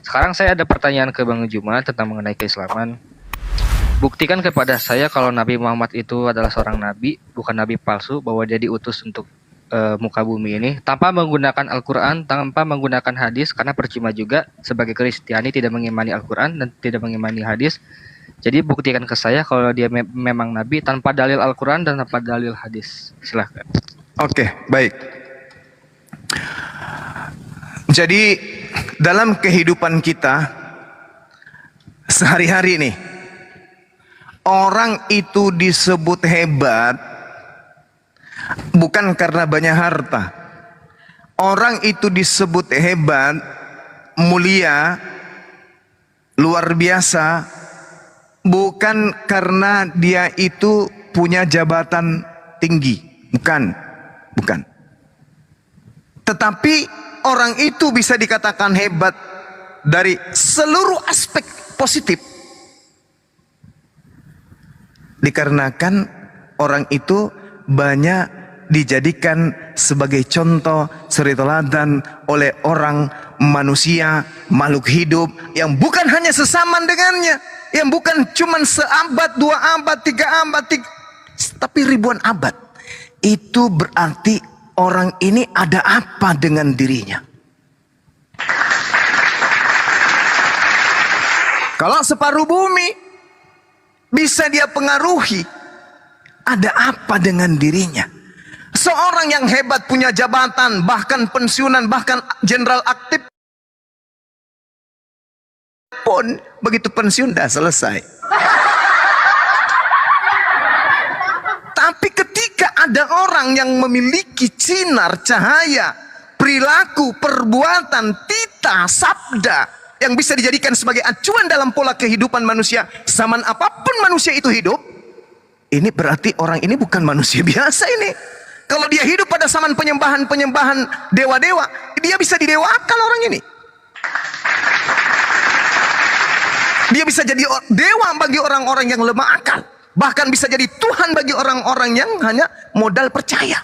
Sekarang saya ada pertanyaan ke Bang Juma tentang mengenai keislaman. Buktikan kepada saya kalau Nabi Muhammad itu adalah seorang nabi, bukan nabi palsu, bahwa dia diutus untuk muka bumi ini tanpa menggunakan Al-Quran, tanpa menggunakan hadis, karena percuma juga sebagai Kristiani tidak mengimani Al-Quran dan tidak mengimani hadis. Jadi buktikan ke saya kalau dia memang nabi tanpa dalil Al-Quran dan tanpa dalil hadis. Silahkan. Oke, baik. Jadi dalam kehidupan kita sehari-hari nih, orang itu disebut hebat bukan karena banyak harta. Orang itu disebut hebat, mulia, luar biasa, bukan karena dia itu punya jabatan tinggi. Bukan. Tetapi orang itu bisa dikatakan hebat dari seluruh aspek positif, dikarenakan orang itu banyak dijadikan sebagai contoh suri teladan oleh orang, manusia, makhluk hidup yang bukan hanya sesaman dengannya, yang bukan cuma seabad, 2 abad, 3 abad, tapi ribuan abad. Itu berarti orang ini ada apa dengan dirinya. Kalau separuh bumi bisa dia pengaruhi, ada apa dengan dirinya? Seorang yang hebat, punya jabatan, bahkan pensiunan, bahkan jenderal aktif pun begitu pensiun dah selesai. Tapi ketika ada orang yang memiliki sinar cahaya, perilaku, perbuatan, tita, sabda yang bisa dijadikan sebagai acuan dalam pola kehidupan manusia, zaman apapun manusia itu hidup, ini berarti orang ini bukan manusia biasa ini. Kalau dia hidup pada zaman penyembahan dewa-dewa, dia bisa didewakan orang ini. Dia bisa jadi dewa bagi orang-orang yang lemah akal. Bahkan bisa jadi Tuhan bagi orang-orang yang hanya modal percaya.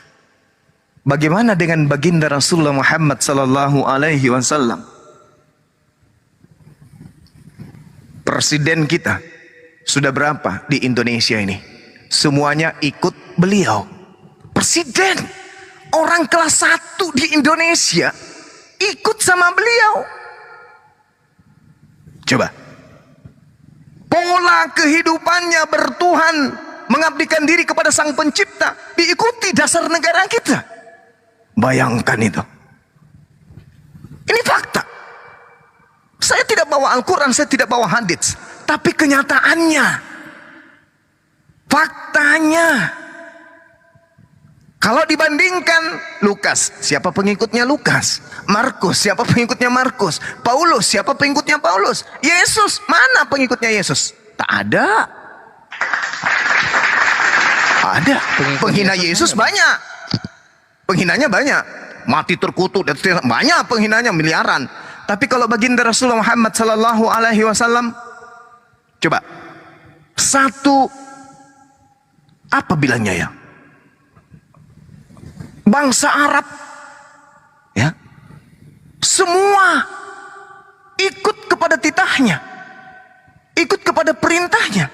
Bagaimana dengan baginda Rasulullah Muhammad sallallahu alaihi wasallam? Presiden kita sudah berapa di Indonesia ini? Semuanya ikut beliau. Presiden, orang kelas 1 di Indonesia ikut sama beliau. Coba. Pola kehidupannya bertuhan, mengabdikan diri kepada Sang Pencipta, diikuti dasar negara kita. Bayangkan itu. Ini fakta. Saya tidak bawa Al-Quran, saya tidak bawa hadits, tapi kenyataannya, faktanya. Kalau dibandingkan Lukas, siapa pengikutnya Lukas? Markus, siapa pengikutnya Markus? Paulus, siapa pengikutnya Paulus? Yesus, mana pengikutnya Yesus? Tak ada. Ada. Penghina Yesus banyak. Penghinanya banyak. Mati terkutuk, banyak penghinanya, miliaran. Tapi kalau baginda Rasulullah Muhammad sallallahu alaihi wasallam, coba. Satu, apa bilangnya ya? Bangsa Arab, ya, semua ikut kepada titahnya, ikut kepada perintahnya,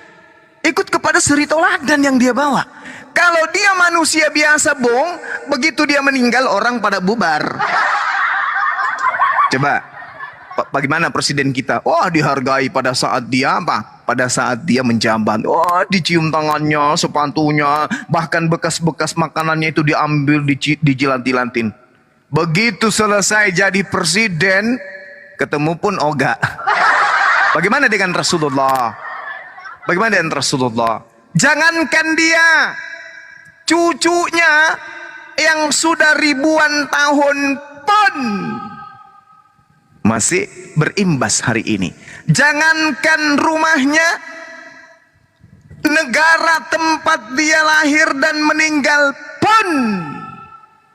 ikut kepada suri teladan yang dia bawa. Kalau dia manusia biasa, begitu dia meninggal orang pada bubar. Coba, bagaimana presiden kita? Wah, dihargai pada saat dia apa? Pada saat dia menjabat, wah, dicium tangannya, sepatunya, bahkan bekas-bekas makanannya itu diambil, dijilat-jilatin. Begitu selesai jadi presiden, ketemu pun ogah. Bagaimana dengan Rasulullah? Bagaimana dengan Rasulullah? Jangankan dia, cucunya yang sudah ribuan tahun pun masih berimbas hari ini. Jangankan rumahnya, negara tempat dia lahir dan meninggal pun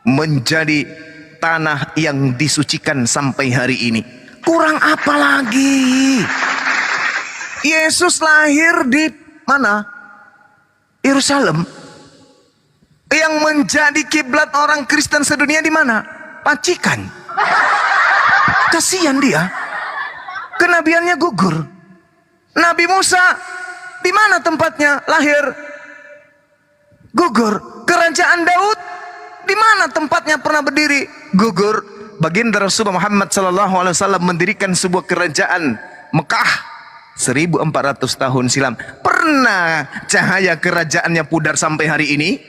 menjadi tanah yang disucikan sampai hari ini. Kurang apa lagi? Yesus lahir di mana? Yerusalem. Yang menjadi kiblat orang Kristen sedunia di mana? Pacikan. Kasihan dia. kenabiannya gugur. Nabi Musa, di mana tempatnya lahir? Gugur. Kerajaan Daud, di mana tempatnya pernah berdiri? Gugur. Baginda Rasulullah Muhammad SAW mendirikan sebuah kerajaan Mekah 1400 tahun silam. Pernah cahaya kerajaannya pudar sampai hari ini?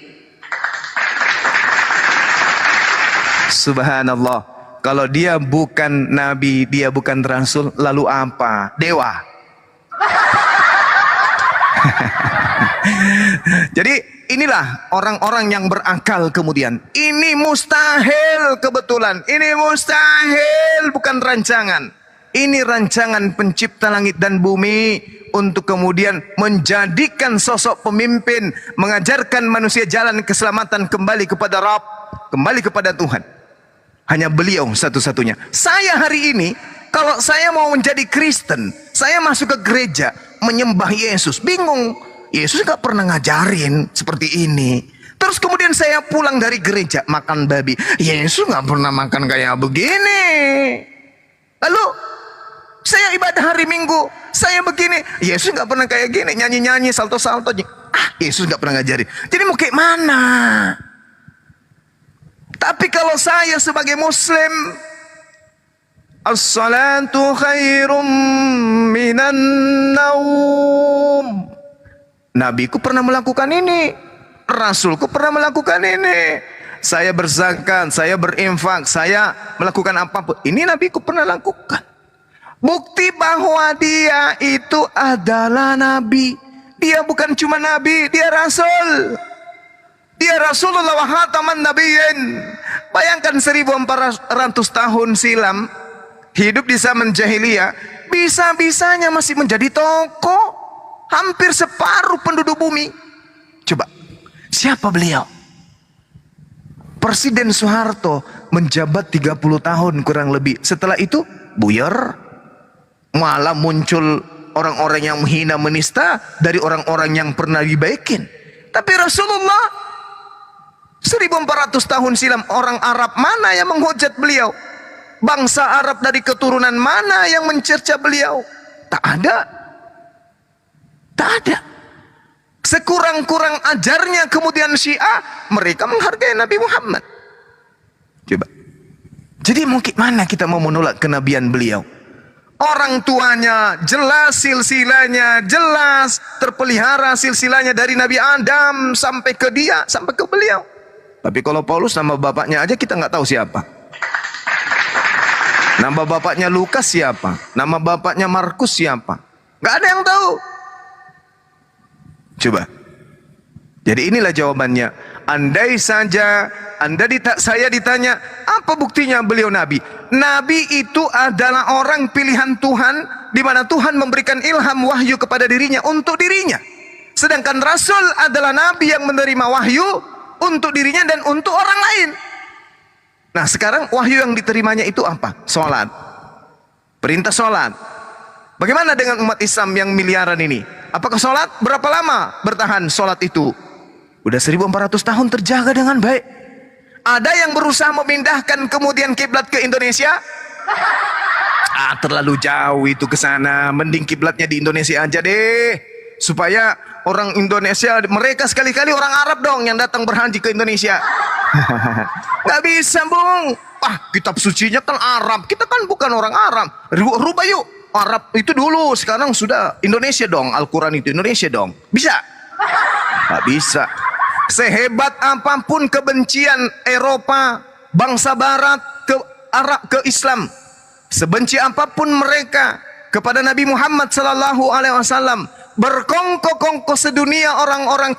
Subhanallah. Kalau dia bukan nabi, dia bukan rasul, lalu apa? Dewa. Jadi inilah orang-orang yang berakal kemudian. Ini mustahil kebetulan. Ini mustahil, bukan rancangan. Ini rancangan pencipta langit dan bumi untuk kemudian menjadikan sosok pemimpin, mengajarkan manusia jalan keselamatan kembali kepada Rabb, kembali kepada Tuhan. Hanya beliau satu-satunya. Saya hari ini, kalau saya mau menjadi Kristen, saya masuk ke gereja, menyembah Yesus. Bingung. Yesus gak pernah ngajarin seperti ini. Terus kemudian saya pulang dari gereja, makan babi. Yesus gak pernah makan kayak begini. Lalu, saya ibadah hari Minggu, saya begini. Yesus gak pernah kayak gini, nyanyi-nyanyi, salto-salto. Yesus gak pernah ngajarin. Jadi mau kayak mana? Tapi kalau saya sebagai muslim, as-salatu khairum minan naum. Nabiku pernah melakukan ini, Rasulku pernah melakukan ini. Saya berzakat, saya berinfak, saya melakukan apapun. Ini Nabiku pernah lakukan. Bukti bahwa dia itu adalah Nabi. Dia bukan cuma Nabi, dia Rasul. Dia Rasulullah wa khataman nabiyyin. Bayangkan 1400 tahun silam, hidup di zaman jahiliyah, bisa-bisanya masih menjadi tokoh. Hampir separuh penduduk bumi. Coba, siapa beliau? Presiden Soeharto menjabat 30 tahun kurang lebih. Setelah itu, buyar. Malah muncul orang-orang yang menghina menista dari orang-orang yang pernah dibaikin. Tapi Rasulullah 1400 tahun silam, orang Arab mana yang menghujat beliau? Bangsa Arab dari keturunan mana yang mencerca beliau? Tak ada. Tak ada. Sekurang-kurang ajarnya kemudian Syiah, mereka menghargai Nabi Muhammad. Coba. Jadi mungkin mana kita mau menolak kenabian beliau? Orang tuanya jelas, silsilanya jelas, terpelihara silsilanya dari Nabi Adam sampai ke dia, sampai ke beliau. Tapi kalau Paulus, nama bapaknya aja kita nggak tahu siapa. Nama bapaknya Lukas siapa? Nama bapaknya Markus siapa? Nggak ada yang tahu. Coba. Jadi inilah jawabannya. Andai saja saya ditanya, apa buktinya beliau Nabi? Nabi itu adalah orang pilihan Tuhan, di mana Tuhan memberikan ilham wahyu kepada dirinya untuk dirinya. Sedangkan Rasul adalah Nabi yang menerima wahyu untuk dirinya dan untuk orang lain. Nah sekarang wahyu yang diterimanya itu apa? Sholat. Perintah sholat. Bagaimana dengan umat Islam yang miliaran ini? Apakah sholat? Berapa lama bertahan sholat itu? Udah 1400 tahun terjaga dengan baik. Ada yang berusaha memindahkan kemudian kiblat ke Indonesia? Terlalu jauh itu ke sana. Mending kiblatnya di Indonesia aja deh. Supaya orang Indonesia, mereka sekali-kali orang Arab dong yang datang berhaji ke Indonesia. Gak bisa bung. Kitab sucinya kan Arab. Kita kan bukan orang Arab. Rubah yuk. Arab itu dulu, sekarang sudah Indonesia dong. Al-Quran itu Indonesia dong. Bisa? Gak bisa. Sehebat apapun kebencian Eropa, bangsa Barat ke Arab, ke Islam, sebenci apapun mereka kepada Nabi Muhammad SAW, berkongkok-kongkok sedunia orang-orang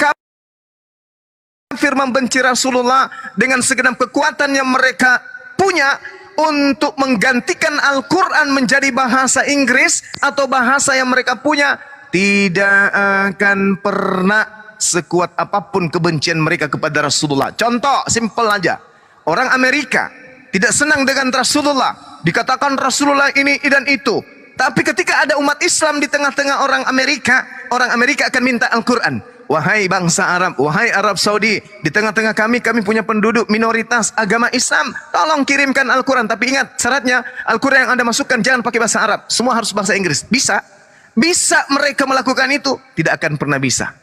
kafir membenci Rasulullah dengan segenap kekuatan yang mereka punya untuk menggantikan Al-Quran menjadi bahasa Inggris atau bahasa yang mereka punya, tidak akan pernah sekuat apapun kebencian mereka kepada Rasulullah. Contoh simpel aja, orang Amerika tidak senang dengan Rasulullah, dikatakan Rasulullah ini dan itu. Tapi ketika ada umat Islam di tengah-tengah orang Amerika akan minta Al-Quran. wahai bangsa Arab, wahai Arab Saudi, di tengah-tengah kami punya penduduk minoritas agama Islam. Tolong kirimkan Al-Quran. Tapi ingat, syaratnya Al-Quran yang Anda masukkan jangan pakai bahasa Arab. Semua harus bahasa Inggris. Bisa? Bisa mereka melakukan itu? Tidak akan pernah bisa.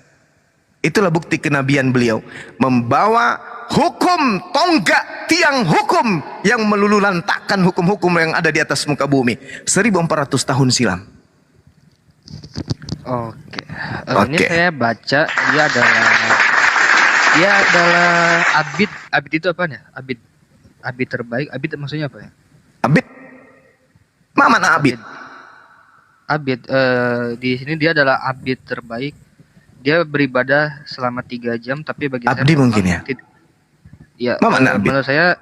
Itulah bukti kenabian beliau. Membawa hukum, tonggak tiang hukum yang melululantakkan hukum-hukum yang ada di atas muka bumi 1400 tahun silam. Oke. Ini saya baca dia adalah abid. Abid itu apa ya? Abid terbaik. Abid maksudnya apa ya? Abid? Mana abid? Abid di sini dia adalah abid terbaik. Dia beribadah selama 3 jam, tapi bagi Abdi saya mungkin ya. Ya, Abid? menurut saya,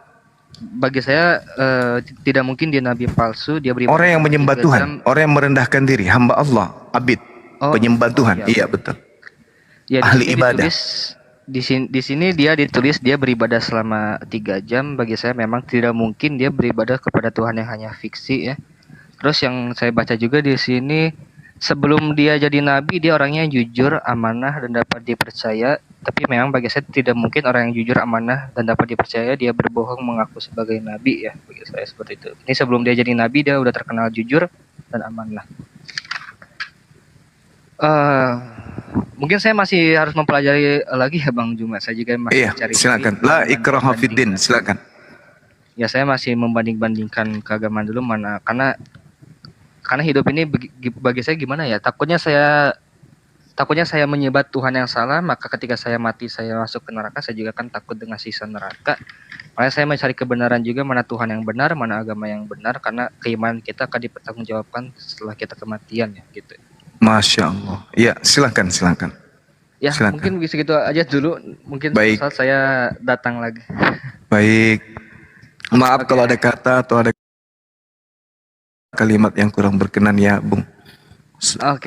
bagi saya tidak mungkin dia nabi palsu. Dia beribadah Orang yang menyembah 3 Tuhan, jam. orang yang merendahkan diri, hamba Allah, abid, penyembah Tuhan. Iya betul. Ya, Ahli ibadah. Di sini dia ditulis dia beribadah selama 3 jam. Bagi saya memang tidak mungkin dia beribadah kepada Tuhan yang hanya fiksi ya. Terus yang saya baca juga di sini, sebelum dia jadi nabi dia orangnya jujur, amanah dan dapat dipercaya. Tapi memang bagi saya tidak mungkin orang yang jujur, amanah dan dapat dipercaya dia berbohong mengaku sebagai nabi ya. Bagi saya seperti itu. Ini sebelum dia jadi nabi dia udah terkenal jujur dan amanah. Mungkin saya masih harus mempelajari lagi ya Bang Juma. Saya juga masih cari. Silakan. La ikraha fiddin, silakan. Ya saya masih membanding-bandingkan keagamaan dulu mana, karena hidup ini bagi saya gimana ya, takutnya saya menyembah Tuhan yang salah, maka ketika saya mati saya masuk ke neraka, saya juga kan takut dengan siksa neraka. Makanya saya mencari kebenaran juga, mana Tuhan yang benar, mana agama yang benar, karena keimanan kita akan dipertanggungjawabkan setelah kita kematian ya gitu. Masya Allah. Ya silakan. Ya silakan. Mungkin segitu aja dulu, mungkin saat saya datang lagi. Baik. Maaf kalau ada kata atau ada kalimat yang kurang berkenan ya Bung.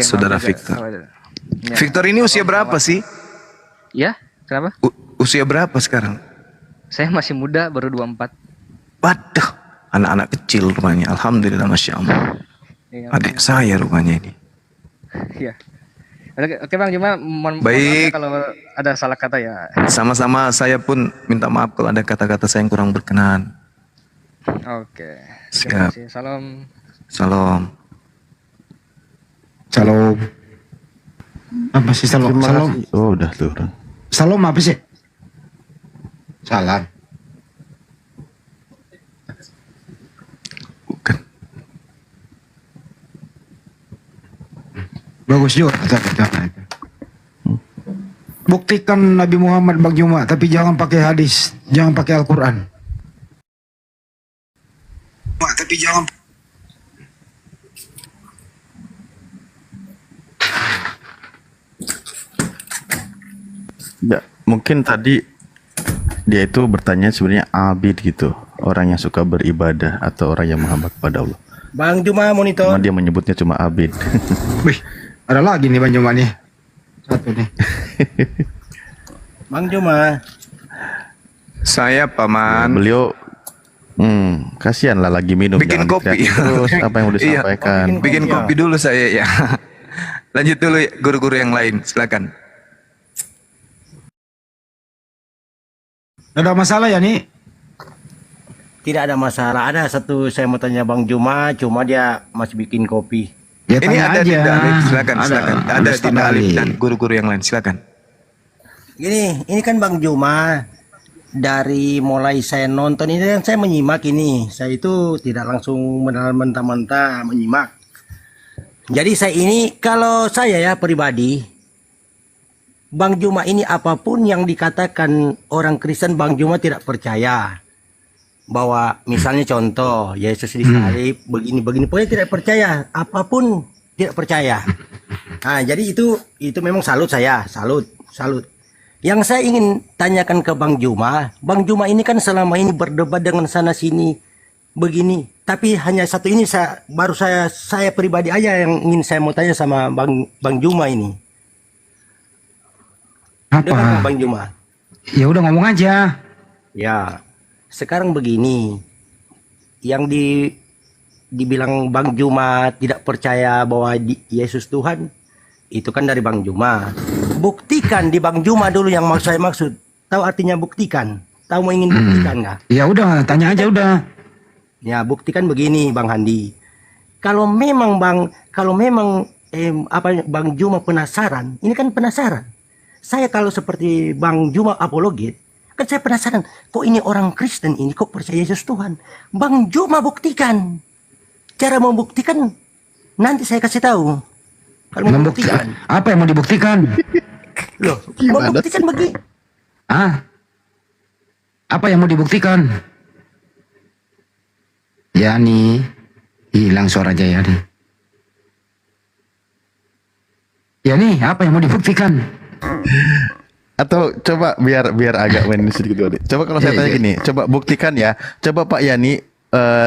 Saudara Victor. Ya. Victor ini usia berapa sih? Ya, kenapa? Usia berapa sekarang? Saya masih muda, baru 24. Waduh, anak-anak kecil rupanya. Alhamdulillah, Masya Allah. Ya, adik saya rupanya ini. Iya. Oke Bang, cuma mohon baik kalau ada salah kata ya. Sama-sama, saya pun minta maaf kalau ada kata-kata saya yang kurang berkenan. Oke. Siap. Salam. Salam. Salam. Apa sih salam? Salam. Oh, udah turun. Salam apa sih? Salam. Bukan. Bagus juga kata-kata itu. Buktikan Nabi Muhammad Bang Juma, tapi jangan pakai hadis, jangan pakai Al-Quran. Tapi jangan. Ya, mungkin tadi dia itu bertanya sebenarnya abid gitu, orang yang suka beribadah atau orang yang menghamba kepada Allah. Bang Juma monitor. Cuma dia menyebutnya cuma abid. Wih, ada lagi nih Bang Juma nih. Satu nih. Bang Juma. Saya paman. Beliau kasihan lah lagi minum. Bikin kopi. Terus apa yang udah disampaikan. Bikin kopi dulu saya ya. Lanjut dulu guru-guru yang lain, silakan. Ada masalah ya nih? Tidak ada masalah. Ada satu saya mau tanya Bang Juma, cuma dia masih bikin kopi. Ya, ini ada aja. Dinda Alif, silakan. Ada Dinda Alif Ali dan guru-guru yang lain, silakan. Gini, ini kan Bang Juma, dari mulai saya nonton ini kan saya menyimak ini. Saya itu tidak langsung mentah-mentah menyimak. Jadi saya ini, kalau saya ya pribadi, Bang Juma ini apapun yang dikatakan orang Kristen, Bang Juma tidak percaya. Bahwa misalnya contoh, Yesus disalib, begini-begini, pokoknya tidak percaya. Apapun tidak percaya. Nah, jadi itu memang salut saya, salut. Yang saya ingin tanyakan ke Bang Juma ini kan selama ini berdebat dengan sana sini begini, tapi hanya satu ini saya pribadi aja yang ingin saya mau tanya sama Bang Juma ini. Apa? Dengar Bang Juma. Ya udah ngomong aja. Ya, sekarang begini, yang dibilang Bang Juma tidak percaya bahwa Yesus Tuhan, itu kan dari Bang Juma. buktikan di Bang Juma dulu yang mau saya maksud. Tahu artinya buktikan? Tahu mau ingin buktikan nggak? Ya udah, tanya aja udah. Ya, buktikan begini Bang Handi. Kalau memang Bang Juma penasaran, ini kan penasaran. Saya kalau seperti Bang Juma apologit, kan saya penasaran, kok ini orang Kristen ini kok percaya Yesus Tuhan? Bang Juma buktikan. Cara membuktikan nanti saya kasih tahu. Kalau membuktikan. Apa yang mau dibuktikan? Loh, membuktikan begini. Apa yang mau dibuktikan? Yani, hilang suara Yani. Yani, apa yang mau dibuktikan? Atau coba biar agak main sedikit dulu. Coba kalau saya tanya gini, coba buktikan ya. Coba Pak Yani,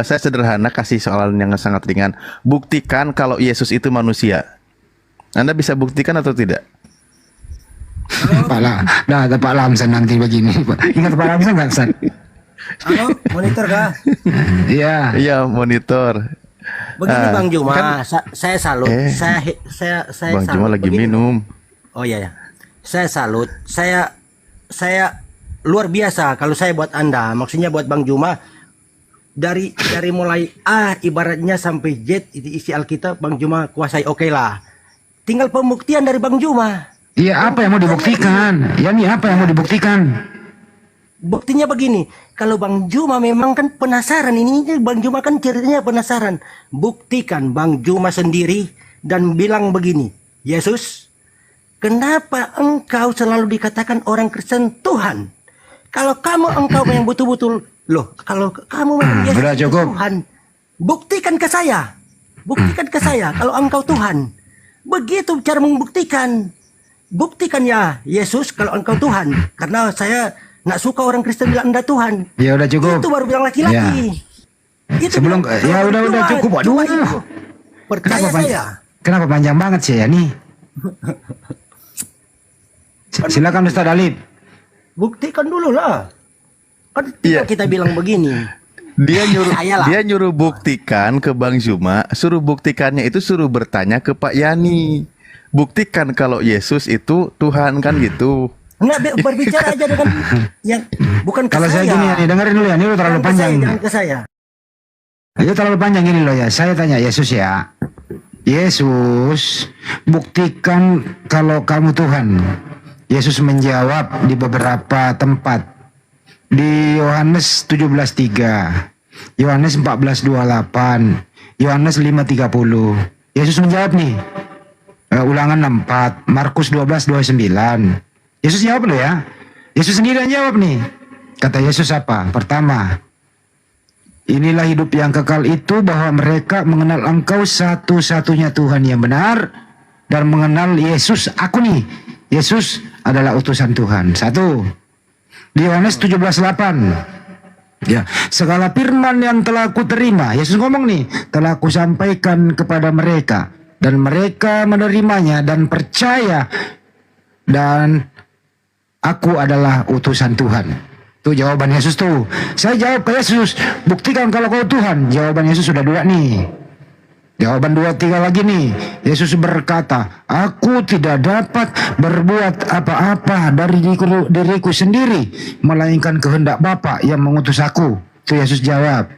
saya sederhana kasih soalan yang sangat ringan. Buktikan kalau Yesus itu manusia. Anda bisa buktikan atau tidak? Pak Lamsan nanti begini. Ingat Pak Lamsan nggak, San? Halo, monitor kah? Iya. Iya, monitor. Begini Bang Juma, saya salut. Saya Bang salut. Juma lagi Begini, minum. Oh iya ya. Saya salut. Saya luar biasa kalau saya buat Anda. Maksudnya buat Bang Juma dari mulai A ibaratnya sampai Z itu isi Alkitab Bang Juma kuasai, oke lah. Tinggal pembuktian dari Bang Juma. Iya, apa yang mau dibuktikan? Yani, apa yang mau dibuktikan? Buktinya begini, kalau Bang Juma memang kan penasaran, ini Bang Juma kan ceritanya penasaran. Buktikan Bang Juma sendiri dan bilang begini, Yesus, kenapa engkau selalu dikatakan orang Kristen Tuhan? Kalau engkau yang betul-betul, loh, kalau kamu memang Yesus Sudah itu cukup. Tuhan, buktikan ke saya. Buktikan ke saya kalau engkau Tuhan. Begitu cara membuktikan. Buktikan ya Yesus kalau engkau Tuhan. Karena saya nggak suka orang Kristen bilang Anda Tuhan. Ya udah cukup. Itu baru bilang laki-laki. Itu Sebelum bilang, ya udah Tuhan, cukup. cuma Aduh. itu. Percaya saya. Kenapa panjang banget sih Yani? Silakan Ustaz Alif. Buktikan dulu lah. Kan Iya. kita bilang begini. Dia nyuruh buktikan ke Bang Juma, suruh buktikannya itu suruh bertanya ke Pak Yani. Buktikan kalau Yesus itu Tuhan kan gitu. Enggak, berbicara aja dengan yang bukan ke Kalau saya gini Yani, dengerin dulu ya, ini terlalu Jangan ke panjang. saya, jangan ke saya. Ini terlalu panjang ini loh ya. Saya tanya Yesus ya. Yesus, buktikan kalau kamu Tuhan. Yesus menjawab di beberapa tempat. Di Yohanes 17:3, Yohanes 14:28, Yohanes 5:30. Yesus menjawab nih. Ulangan 64, Markus 12:29. Yesus jawab loh ya. Yesus sendiri yang jawab nih. Kata Yesus apa? Pertama, inilah hidup yang kekal itu bahwa mereka mengenal engkau satu-satunya Tuhan yang benar dan mengenal Yesus, aku nih. Yesus adalah utusan Tuhan. Satu. Di Yohanes 17:8. Ya, segala firman yang telah aku terima, Yesus ngomong nih, telah aku sampaikan kepada mereka dan mereka menerimanya dan percaya dan aku adalah utusan Tuhan. Tuh jawaban Yesus tuh. Saya jawab ke Yesus, buktikan kalau kau Tuhan. Jawaban Yesus sudah 2 nih. Jawaban 2-3 lagi nih. Yesus berkata, aku tidak dapat berbuat apa-apa dari diriku sendiri, melainkan kehendak Bapa yang mengutus aku. Itu Yesus jawab.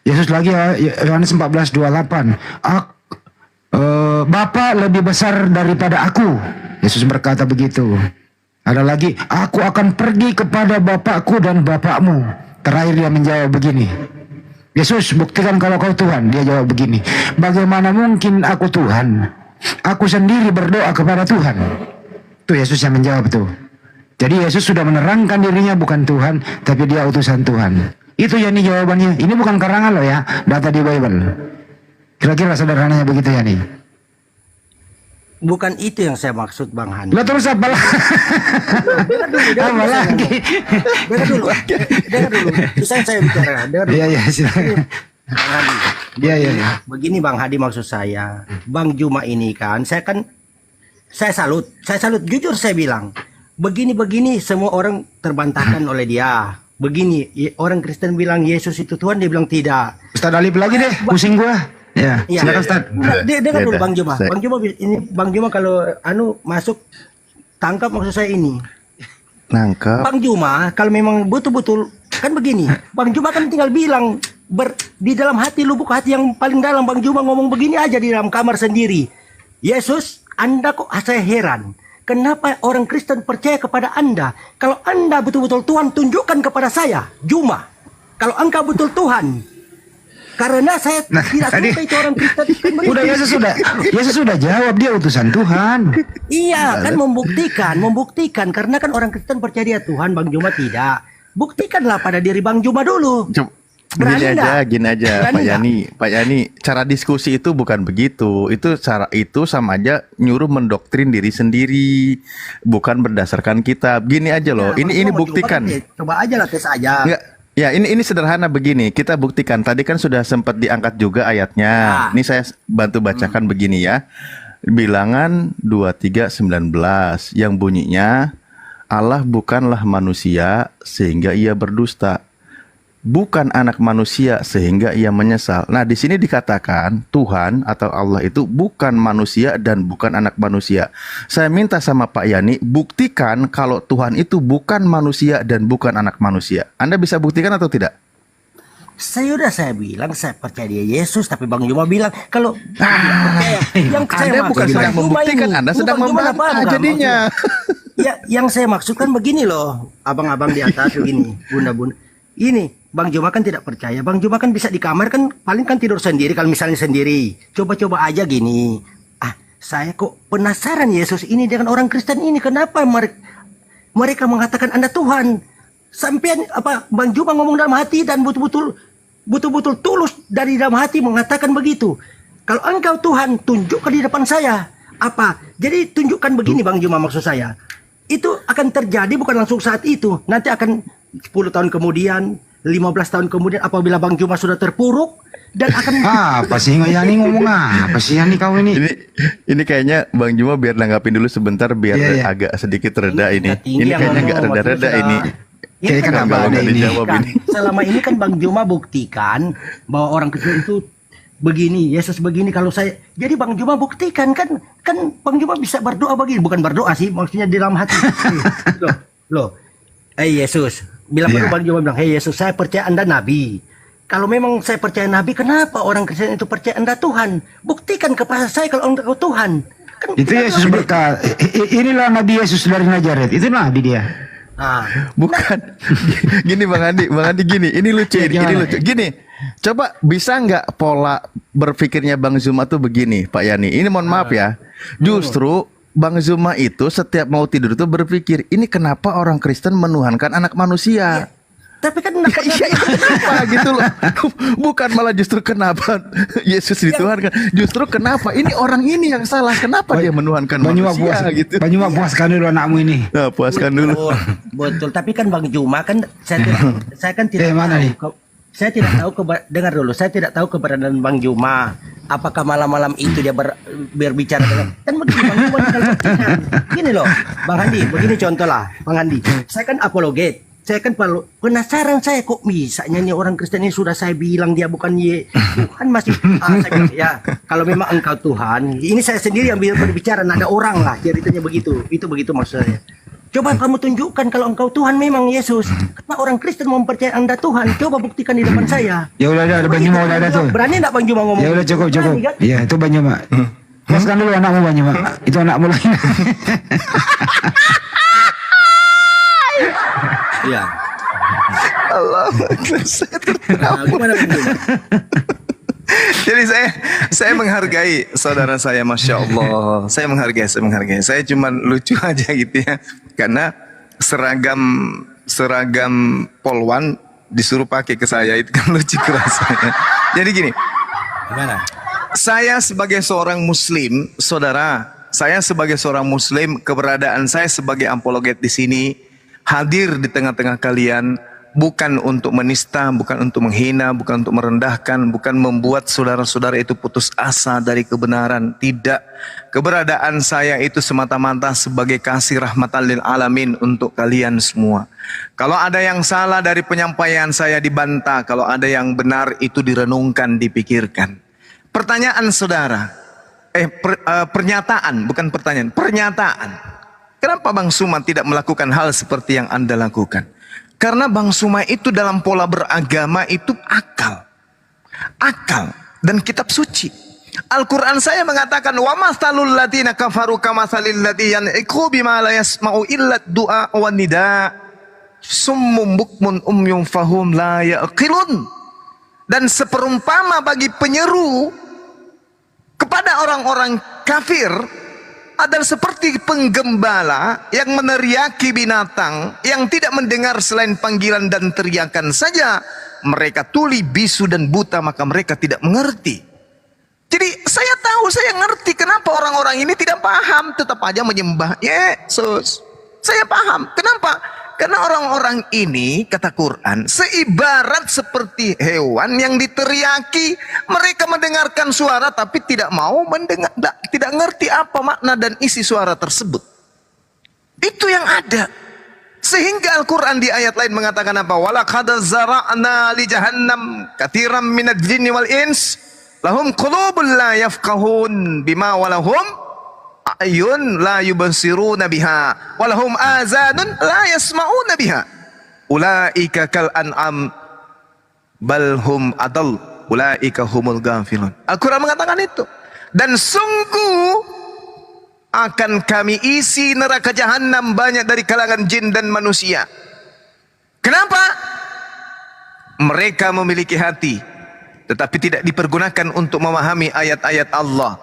Yesus lagi Yohanes 14:28. Bapa lebih besar daripada aku. Yesus berkata begitu. Ada lagi, aku akan pergi kepada Bapakku dan Bapakmu. Terakhir dia menjawab begini. Yesus, buktikan kalau kau Tuhan. Dia jawab begini, bagaimana mungkin aku Tuhan? Aku sendiri berdoa kepada Tuhan. Tuh Yesus yang menjawab tuh. Jadi Yesus sudah menerangkan dirinya bukan Tuhan, tapi dia utusan Tuhan. Itu Yani jawabannya. Ini bukan karangan loh ya, data di Bible. Kira-kira sederhananya begitu Yani. Bukan itu yang saya maksud Bang Hani. Lah terus apa lah? Apa lagi? Dengar dulu. Bisa saya bicara. Dengar dulu. Iya silakan. Bang Hadi. Iya. Begini Bang Hadi maksud saya. Bang Juma ini kan, saya salut. Jujur saya bilang. Begini semua orang terbantahkan oleh dia. Begini, orang Kristen bilang Yesus itu Tuhan, dia bilang tidak. Ustaz Alif lagi deh, pusing gua. Ya, Iya. silakan Ustaz. Dengar dulu Ya, Bang Juma. saya- Bang Juma kalau masuk Tangkap maksud saya ini. Nangkep. Bang Juma, kalau memang betul-betul kan begini, Bang Juma kan tinggal bilang di dalam hati, lubuk hati yang paling dalam, Bang Juma ngomong begini aja di dalam kamar sendiri. Yesus, Anda kok saya heran. Kenapa orang Kristen percaya kepada Anda? Kalau Anda betul-betul Tuhan, tunjukkan kepada saya, Juma. Kalau engkau betul Tuhan, karena saya tidak suka itu orang Kristen. Udah Yesus sudah jawab, dia utusan Tuhan. Iya, kan membuktikan karena kan orang Kristen percaya dia Tuhan, Bang Juma tidak. Buktikanlah pada diri Bang Juma dulu. Gini aja, Pak Yani, cara diskusi itu bukan begitu. Itu sama aja nyuruh mendoktrin diri sendiri, bukan berdasarkan kitab. Gini aja loh. Ya, ini buktikan. Coba aja lah, tes aja. Enggak. Ya, ini sederhana begini. Kita buktikan. Tadi kan sudah sempat diangkat juga ayatnya. Ini saya bantu bacakan begini ya. Bilangan 23:19 yang bunyinya, Allah bukanlah manusia sehingga ia berdusta, bukan anak manusia sehingga ia menyesal. Nah, di sini dikatakan Tuhan atau Allah itu bukan manusia dan bukan anak manusia. Saya minta sama Pak Yani, buktikan kalau Tuhan itu bukan manusia dan bukan anak manusia. Anda bisa buktikan atau tidak? Saya bilang saya percaya dia Yesus, tapi Bang Juma bilang kalau yang Anda bukan sedang membuktikan, Anda sedang membantah jadinya. Ya, yang saya maksudkan begini loh, abang-abang di atas begini, bunda-bunda. Ini Bang Juma kan tidak percaya. Bang Juma kan bisa di kamar kan paling kan tidur sendiri kalau misalnya sendiri. Coba-coba aja gini. Saya kok penasaran Yesus ini dengan orang Kristen ini, kenapa mereka mengatakan Anda Tuhan? Sampai Bang Juma ngomong dalam hati dan betul-betul tulus dari dalam hati mengatakan begitu. Kalau engkau Tuhan, tunjukkan di depan saya. Jadi tunjukkan begini Bang Juma, maksud saya. Itu akan terjadi bukan langsung saat itu. Nanti akan 10 tahun kemudian, 15 tahun kemudian, apabila Bang Juma sudah terpuruk dan akan apa sih Yani ngomong apa sih Yani kau ini? Ini kayaknya Bang Juma biar nanggapin dulu sebentar biar agak sedikit reda ini. Ini kayaknya nggak reda-reda ini. Ini kan apa ada ini? Selama ini kan Bang Juma buktikan bahwa orang Kristen itu begini, Yesus begini. Kalau saya, jadi Bang Juma buktikan kan Bang Juma bisa berdoa begini, bukan berdoa sih, maksudnya di dalam hati. Loh, Yesus bilang Bang Juma bilang, Yesus, saya percaya Anda Nabi. Kalau memang saya percaya Nabi, kenapa orang Kristen itu percaya Anda Tuhan? Buktikan kepada saya kalau Anda Tuhan. Kan itu Yesus berkata, inilah Nabi Yesus dari Nazaret. Itu Nabi dia. Bukan. Gini Bang Andi gini. Ini lucu. Gini. Coba bisa nggak pola berpikirnya Bang Zuma tuh begini, Pak Yani. Ini mohon maaf ya. Justru Bang Zuma itu setiap mau tidur tuh berpikir, ini kenapa orang Kristen menuhankan anak manusia? Tapi kan kenapa gitu loh. Bukan malah justru kenapa Yesus dituhankan. Justru kenapa ini orang ini yang salah. Kenapa dia menuhankan manusia gitu. Bang Juma puaskan dulu anakmu ini. Nah, puaskan dulu. Betul. Tapi kan Bang Juma kan saya kan tidak tahu. Saya tidak tahu dengar dulu. Saya tidak tahu keberadaan Bang Juma. Apakah malam-malam itu dia berbicara dengan kan begini Bang Juma gini loh. Bang Andi, begini contoh lah Bang Andi. Saya kan apologet. Saya kan penasaran saya kok bisanya nih orang Kristen ini sudah saya bilang dia bukan Tuhan masih saya bilang, ya kalau memang engkau Tuhan, ini saya sendiri yang berbicara, ada orang lah ceritanya begitu, itu begitu maksudnya. Coba kamu tunjukkan kalau engkau Tuhan memang Yesus. Karena orang Kristen mempercayai Anda Tuhan, coba buktikan di depan saya. Ya udah ada Bang Juma udah ada tuh. Berani enggak Bang Juma ngomong? Ya udah cukup. Iya itu Bang Juma. Puaskan dulu anakmu Bang Juma. Itu anakmu lagi. Iya. Allah, Gimana Bang Juma? Jadi saya menghargai saudara saya, masya Allah. Saya menghargai. Saya cuma lucu aja gitu ya, karena seragam polwan disuruh pakai ke saya itu kan lucu rasanya. Jadi gini, Gimana? saya sebagai seorang Muslim, saudara, keberadaan saya sebagai apologet di sini, hadir di tengah-tengah kalian, bukan untuk menista, bukan untuk menghina, bukan untuk merendahkan, bukan membuat saudara-saudara itu putus asa dari kebenaran. Tidak. Keberadaan saya itu semata-mata sebagai kasih rahmatan lil alamin untuk kalian semua. Kalau ada yang salah dari penyampaian saya dibantah, kalau ada yang benar itu direnungkan, dipikirkan. Pertanyaan saudara, pernyataan, bukan pertanyaan, pernyataan. Kenapa Bang Suma tidak melakukan hal seperti yang Anda lakukan? Karena Bang Suma itu dalam pola beragama itu akal. Akal dan kitab suci. Al-Quran saya mengatakan wa mathalul ladzina kafaru kamathalil ladzi yan'iqu bima la yasma'u illa du'a wan nida. Summum bukmun umyum fahum la yaqilun. Dan seperumpama bagi penyeru kepada orang-orang kafir adalah seperti penggembala yang meneriaki binatang yang tidak mendengar selain panggilan dan teriakan saja. Mereka tuli, bisu dan buta, maka mereka tidak mengerti. Jadi saya tahu, saya ngerti kenapa orang-orang ini tidak paham, tetap aja menyembah Yesus. Saya paham. Kenapa? Karena orang-orang ini, kata Quran, seibarat seperti hewan yang diteriaki. Mereka mendengarkan suara tapi tidak mau mendengar, tidak ngerti apa makna dan isi suara tersebut. Itu yang ada. Sehingga Al-Quran di ayat lain mengatakan apa? Walaqad zara'na li jahannam katsiran minadz jinni wal ins lahum qulubun la yafqahun bima walahum ayun la yubsiruna biha walahum azanun la yasma'una biha ulaika kal an'am bal hum adall ulaika humul ghafilun. Al-Quran mengatakan itu. Dan sungguh akan kami isi neraka jahanam banyak dari kalangan jin dan manusia. Kenapa? Mereka memiliki hati tetapi tidak dipergunakan untuk memahami ayat-ayat Allah.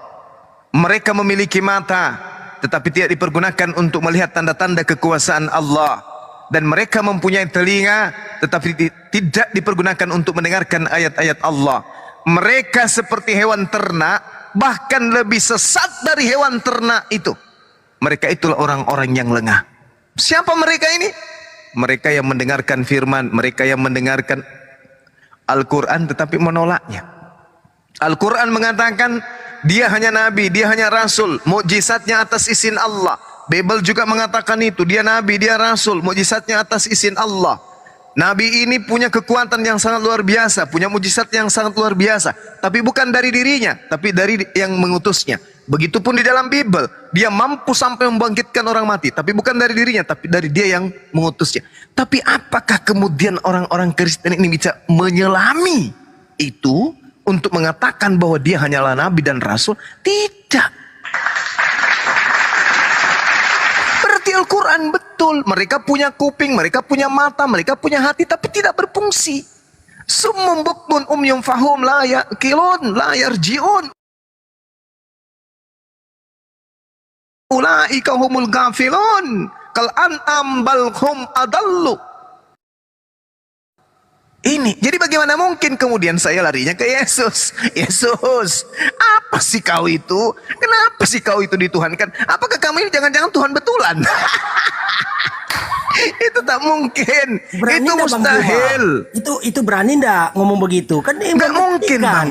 Mereka memiliki mata tetapi tidak dipergunakan untuk melihat tanda-tanda kekuasaan Allah. Dan mereka mempunyai telinga tetapi tidak dipergunakan untuk mendengarkan ayat-ayat Allah. Mereka seperti hewan ternak, bahkan lebih sesat dari hewan ternak itu. Mereka itulah orang-orang yang lengah. Siapa mereka ini? Mereka yang mendengarkan firman, mereka yang mendengarkan Al-Quran tetapi menolaknya. Al-Quran mengatakan dia hanya nabi, dia hanya rasul, mukjizatnya atas izin Allah. Bible juga mengatakan itu, dia nabi, dia rasul, mukjizatnya atas izin Allah. Nabi ini punya kekuatan yang sangat luar biasa, punya mujizat yang sangat luar biasa, tapi bukan dari dirinya, tapi dari yang mengutusnya. Begitupun di dalam Bible, dia mampu sampai membangkitkan orang mati, tapi bukan dari dirinya, tapi dari dia yang mengutusnya. Tapi apakah kemudian orang-orang Kristen ini bisa menyelami itu untuk mengatakan bahwa dia hanyalah nabi dan rasul? Tidak. Al-Quran betul, mereka punya kuping, mereka punya mata, mereka punya hati, tapi tidak berfungsi. Summum bukmun umyum fahum la yaqilun la yarji'un ulaika humul ghafilun kal an'am bal hum adallu. Ini, jadi bagaimana mungkin kemudian saya larinya ke Yesus? Yesus, apa sih kau itu? Kenapa sih kau itu dituhankan? Apakah kamu ini jangan-jangan Tuhan betulan? Itu tak mungkin. Berani itu mustahil. Itu berani ndak ngomong begitu? Kan nggak mungkin, Bang.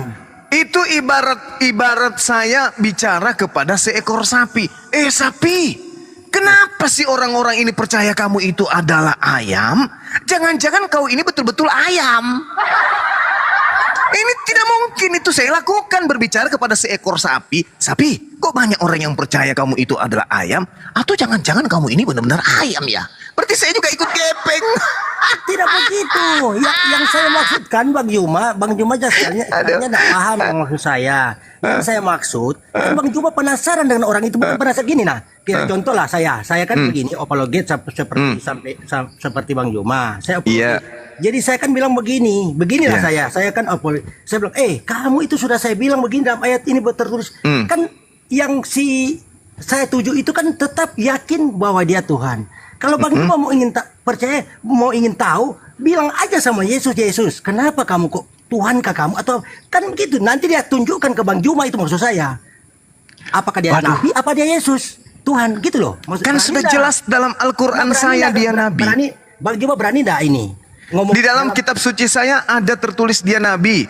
Itu ibarat saya bicara kepada seekor sapi. Sapi, kenapa sih orang-orang ini percaya kamu itu adalah ayam? Jangan-jangan kau ini betul-betul ayam. Ini tidak mungkin itu saya lakukan, berbicara kepada seekor sapi. Sapi, kok banyak orang yang percaya kamu itu adalah ayam? Atau jangan-jangan kamu ini benar-benar ayam ya? Berarti saya juga ikut gepeng. Tidak begitu. Yang saya maksudkan Bang Juma jasanya tidak paham yang maksud saya. Yang saya maksud, Bang Juma penasaran dengan orang itu, bukan penasaran gini nah. Contoh lah saya kan begini, apologet seperti Bang Juma. Saya apologet. Jadi saya kan bilang beginilah saya kan apologet. Saya bilang, kamu itu sudah saya bilang begini dalam ayat ini tertulis. Kan yang saya tuju itu kan tetap yakin bahwa dia Tuhan. Kalau Bang Juma mau ingin tahu, bilang aja sama Yesus, kenapa kamu kok Tuhankah kamu? Atau kan begitu, nanti dia tunjukkan ke Bang Juma, itu maksud saya. Apakah dia nabi, apa dia Yesus? Tuhan, gitu loh. Kan sudah jelas dalam Al-Quran saya dia nabi. Bang Juma berani enggak ini? Di dalam kitab suci saya ada tertulis dia nabi,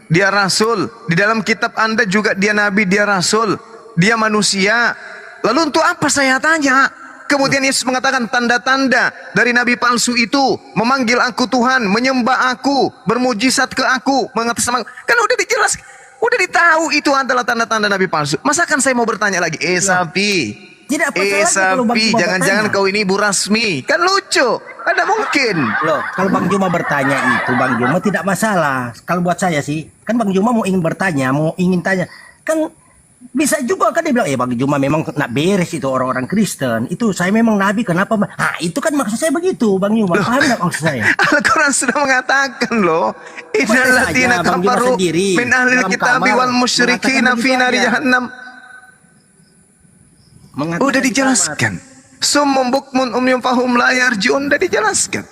dia rasul. Di dalam kitab Anda juga dia nabi, dia rasul, dia manusia. Lalu untuk apa saya tanya? Kemudian Yesus mengatakan tanda-tanda dari nabi palsu itu memanggil aku Tuhan, menyembah aku, bermujizat ke aku, mengatasnamakan. Kan udah dijelas, udah ditahu itu adalah tanda-tanda nabi palsu. Masakan saya mau bertanya lagi? Sapi, Tidak percaya lagi kalau Bang Sapi, Juma jangan-jangan bertanya. kau ini Ibu Rasmi. Kan lucu. Ada mungkin. Loh, kalau Bang Juma bertanya itu, Bang Juma tidak masalah. Kalau buat saya sih, kan Bang Juma mau ingin bertanya, mau ingin tanya. Kan bisa juga kan dia bilang, Bang Juma memang nak beres itu orang-orang Kristen. Itu saya memang nabi, kenapa? Ah, itu kan maksud saya begitu, Bang Juma. Paham nggak maksud saya? Al-Quran sudah mengatakan loh. Baca Innal saja, ladzina Bang Juma kafaru sendiri min ahlil dalam kitabi kamar wal musyrikina mengatakan fi nari begitu aja. jahannam. Mengatakan Udah di dijelaskan. Summum bukmun umyum fahum la yarji'un, udah dijelaskan.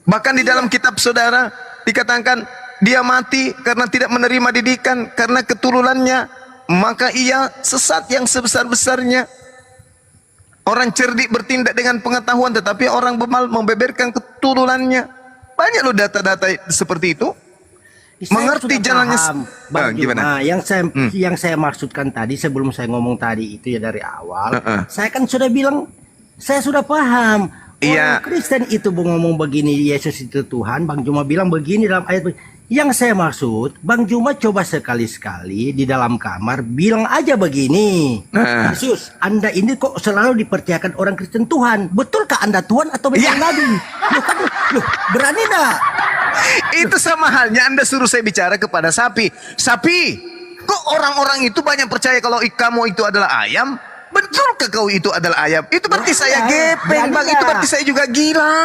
Bahkan di dalam kitab saudara dikatakan dia mati karena tidak menerima didikan karena keturunannya, maka ia sesat yang sebesar-besarnya. Orang cerdik bertindak dengan pengetahuan, tetapi orang bemal membeberkan keturunannya. Banyak loh data-data seperti itu. Saya Mengerti sudah jalannya. paham, Bang Ah, gimana? Juma. Yang saya maksudkan tadi sebelum saya ngomong tadi itu ya dari awal, Heeh. saya kan sudah bilang saya sudah paham. Iya. Orang Kristen itu ngomong begini, Yesus itu Tuhan, Bang Juma bilang begini dalam ayat. Yang saya maksud, Bang Juma coba sekali-sekali di dalam kamar bilang aja begini. Nah. Yesus, Anda ini kok selalu dipercayakan orang Kristen Tuhan. Betulkah Anda Tuhan atau memang Iya. nabi? Loh, berani enggak? Itu sama halnya Anda suruh saya bicara kepada sapi. Sapi, kok orang-orang itu banyak percaya kalau kamu itu adalah ayam? Betulkah kau itu adalah ayam? Itu berarti saya gepeng, berani Bang. Itu nggak? berarti saya juga gila.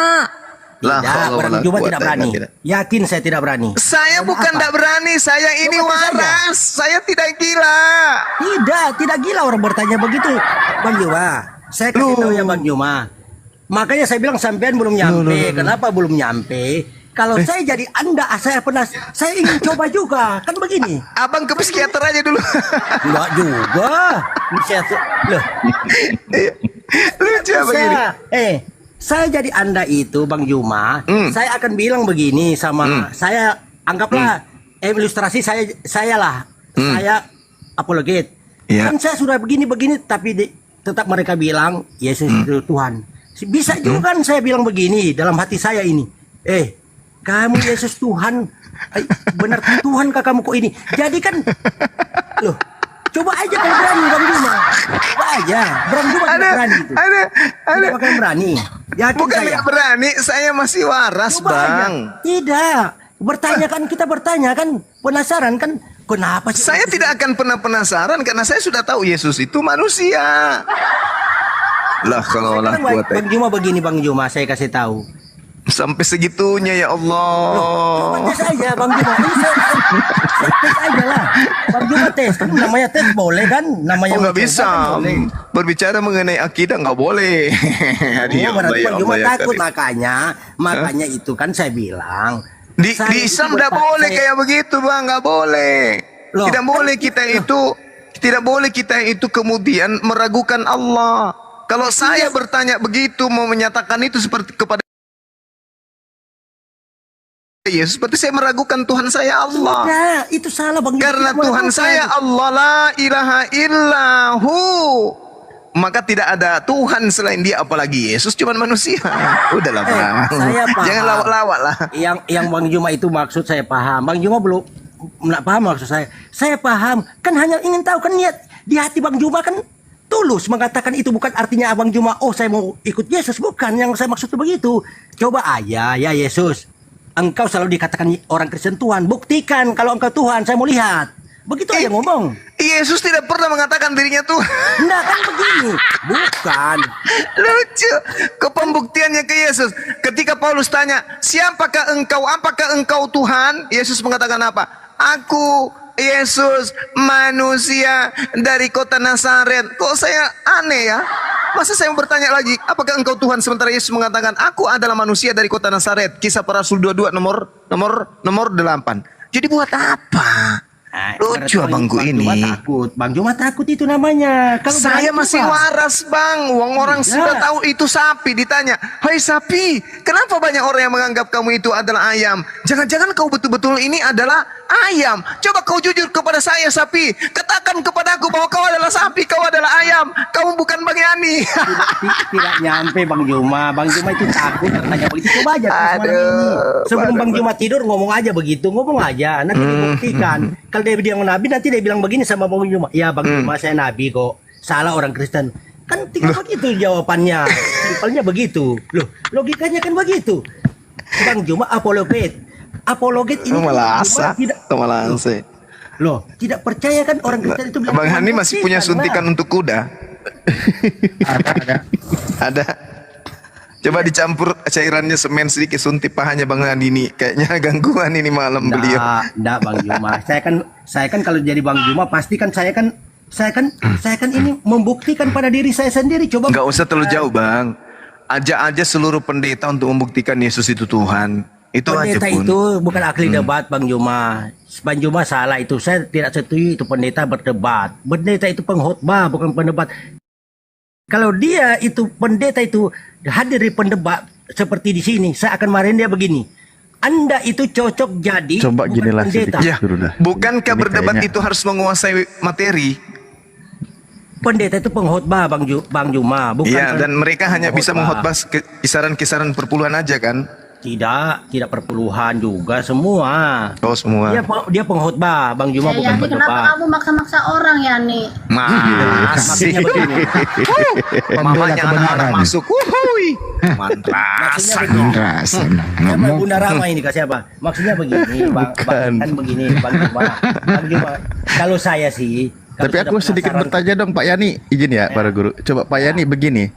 Lah, Tidak, Allah, Bang Allah, Juma kuat tidak saya, berani. tidak. Yakin saya tidak berani. Saya Karena bukan apa? tidak berani, saya ini Coba saja. waras. Saya tidak gila. Tidak gila orang bertanya begitu. Bang Juma, saya kasih tahu ya Bang Juma. Makanya saya bilang sampean belum nyampe. Kenapa belum nyampe? Kalau saya jadi Anda, saya ingin coba juga. Kan begini. Abang ke psikiater aja dulu. Enggak juga. Loh, Lucu apa gini? saya jadi Anda itu Bang Juma, saya akan bilang begini sama saya, anggaplah ilustrasi saya lah. Saya apologet. Iya. Kan saya sudah begini tapi tetap mereka bilang Yesus itu Tuhan. Bisa juga kan saya bilang begini dalam hati saya ini. Kamu Yesus Tuhan. Benar Tuhan kah kamu kok ini? Jadi kan loh, coba aja kalau berani Bang Juma. Coba aja. Bang Juma tidak berani itu. Tidak bakal berani. Yakin Bukan saya. nggak berani, saya masih waras, Coba aja. Bang. Tidak. Bertanya kan, kita bertanya kan, penasaran kan, kenapa sih? Saya tidak akan pernah penasaran karena saya sudah tahu Yesus itu manusia. Lah kalau lah Sekarang buat Bang Juma begini Bang Juma, saya kasih tahu. sampai segitunya ya Allah. Tes aja Bang Juma. Ini saya tes aja lah. Bang Juma tes, kan namanya tes boleh kan? Namanya Oh nggak mencoba bisa kan boleh. berbicara mengenai akidah nggak boleh. Ya Oh, berarti Allah, ya Bang Juma Allah, ya takut, Karim. makanya itu kan saya bilang. Di Saya itu Islam tidak bertanya- boleh saya- kayak begitu bang, nggak boleh. Loh, Tidak kan boleh gitu. tidak boleh kita itu kemudian meragukan Allah. Kalau saya bertanya begitu mau menyatakan itu seperti kepada Yesus, seperti saya meragukan Tuhan saya Allah. Tidak, itu salah Bang Juma. Karena Tidak Tuhan melakukan. saya Allah la ilaha illahu. Maka tidak ada Tuhan selain dia, apalagi Yesus cuma manusia. Udahlah bang. saya paham. Jangan lawak-lawak lah. Yang Bang Juma itu maksud saya paham. Bang Juma belum nggak paham maksud saya. Saya paham. Kan hanya ingin tahu kan niat di hati Bang Juma kan tulus mengatakan itu, bukan artinya Abang Juma saya mau ikut Yesus, bukan yang saya maksud itu begitu. Coba aja ya Yesus. Engkau selalu dikatakan orang Kristen Tuhan. Buktikan kalau engkau Tuhan, saya mau lihat. Begitu aja ngomong. Yesus tidak pernah mengatakan dirinya Tuhan. Enggak kan begini. Bukan. Lucu. Kepembuktiannya ke Yesus. Ketika Paulus tanya, siapakah engkau? Apakah engkau Tuhan? Yesus mengatakan apa? Aku Yesus manusia dari kota Nazaret. Kok saya aneh ya? Masa saya mau bertanya lagi, apakah engkau Tuhan? Sementara Yesus mengatakan, aku adalah manusia dari kota Nazaret. Kisah para Rasul 22 nomor 8. Jadi buat apa? Lucu abangku Bang ini. Juma takut. Bang Juma takut itu namanya. Kalau Saya berani masih coba. waras bang. Orang Tidak. sudah tahu itu sapi. Ditanya, hai sapi, kenapa banyak orang yang menganggap kamu itu adalah ayam? Jangan-jangan kau betul-betul ini adalah ayam. Coba kau jujur kepada saya sapi. Katakan kepadaku bahwa kau adalah sapi, kau adalah ayam. Kamu bukan Bang Yani. Tidak nyampe Bang Juma. Bang Juma itu takut bertanya begitu. Coba aja terus malam Aduh, ini. Sebelum Bang Bang Juma tidur ngomong aja begitu. Ngomong aja. Nanti dibuktikan. Kalau dia bilang nabi, nanti dia bilang begini sama Bang Juma. Ya Bang Juma, saya nabi kok. Salah orang Kristen. Kan tinggal begitu jawabannya. Simpelnya begitu. Loh, logikanya kan begitu. Bang Juma apologet. Apologet ini Malah Bang Juma asa, tidak malah asa. loh, tidak percaya kan orang Kristen itu bilang Bang Hani masih punya suntikan lah. untuk kuda? Ada. Ada. Coba dicampur cairannya semen sedikit suntik pahanya Bang Hani ini. Kayaknya gangguan ini malam beliau. Nggak Bang Juma. Saya kan kalau jadi Bang Juma pasti kan saya kan ini membuktikan pada diri saya sendiri. Coba Nggak usah terlalu jauh Bang. Ajak aja seluruh pendeta untuk membuktikan Yesus itu Tuhan. Itu aja pendeta pun. itu bukan ahli debat Bang Juma. Bang Juma salah itu. Saya tidak setuju itu pendeta berdebat. Pendeta itu pengkhotbah bukan pendebat. Kalau dia itu pendeta itu hadir di pendebat seperti di sini, saya akan marahin dia begini. Anda itu cocok jadi Coba bukan ginilah pendeta. sedikit. Ya, Dulu dah. bukankah Ini berdebat kayaknya- itu harus menguasai materi? Pendeta itu pengkhotbah Bang Juma, bukan Iya, dan mereka hanya bisa pengkhotbah. mengkhotbah kisaran-kisaran perpuluhan aja kan? Tidak perpuluhan juga semua. Oh semua. Dia pengkhotbah, Bang Juma Ya, bukan Yani, kenapa pendebat. kamu maksa-maksa orang, Yani? Masih. Maksudnya begini. Pembela Mamanya anak-anak kebenaran. masuk. Wuhui. Mantap. Maksudnya begini. Rasa. Siapa Bunda Rama ini kasih apa? Maksudnya begini, Bang, Bukan. kan begini, Bang Juma. Bang Juma, kalau saya sih, kalau Tapi aku sudah sedikit penasaran- bertanya dong Pak Yani, izin ya para guru. Coba Pak Yani begini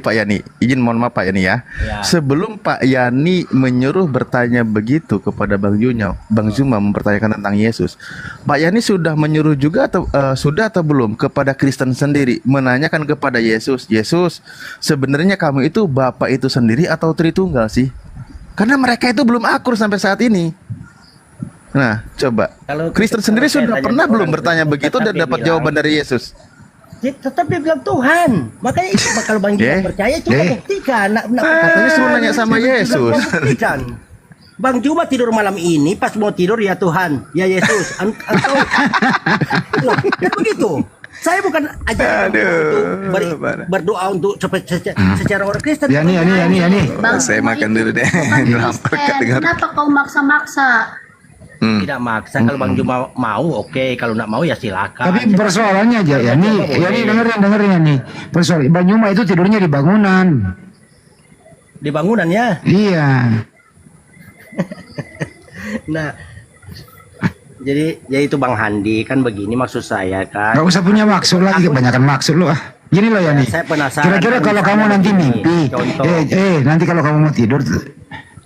Pak Yani, izin mohon maaf Pak Yani ya. Ya. Sebelum Pak Yani menyuruh bertanya begitu kepada Bang Zuma mempertanyakan tentang Yesus, Pak Yani sudah menyuruh juga atau sudah atau belum kepada Kristen sendiri menanyakan kepada Yesus, Yesus sebenarnya kamu itu Bapa itu sendiri atau Tritunggal sih? Karena mereka itu belum akur sampai saat ini. Nah, coba. Kalau- Kristen sendiri kalau saya sudah tanya pernah orang belum bertanya Kristen, begitu tetap dan dia dapat bilang, jawaban dari Yesus? tetap dia bilang Tuhan. Makanya itu kalau Bang Juma percaya coba buktikan. Katanya suruh nanya sama Yesus. Buktikan. Bang Juma tidur malam ini pas mau tidur ya Tuhan, ya Yesus. Engkau loh, kan begitu. Saya bukan ajaran berdoa untuk secara orang Kristen. Yani. Bang, Saya Juma makan itu dulu deh. bukan Lapar Kristen. kedengar. Kenapa kau maksa-maksa? Tidak maksa. Kalau Bang Juma mau, oke. Kalau nggak mau ya silakan. Tapi persoalannya aja ya nih, dengerin ya nih. Persoalan Bang Juma itu tidurnya di bangunan. Di bangunan ya. Iya. Nah, jadi itu Bang Handi kan begini maksud saya kan. Gak usah punya maksud lagi, kebanyakan maksud lu ah. Gini loh ya nih. Saya penasaran. Kira-kira kan kalau misalnya kamu nanti begini, mimpi, contoh. nanti kalau kamu mau tidur,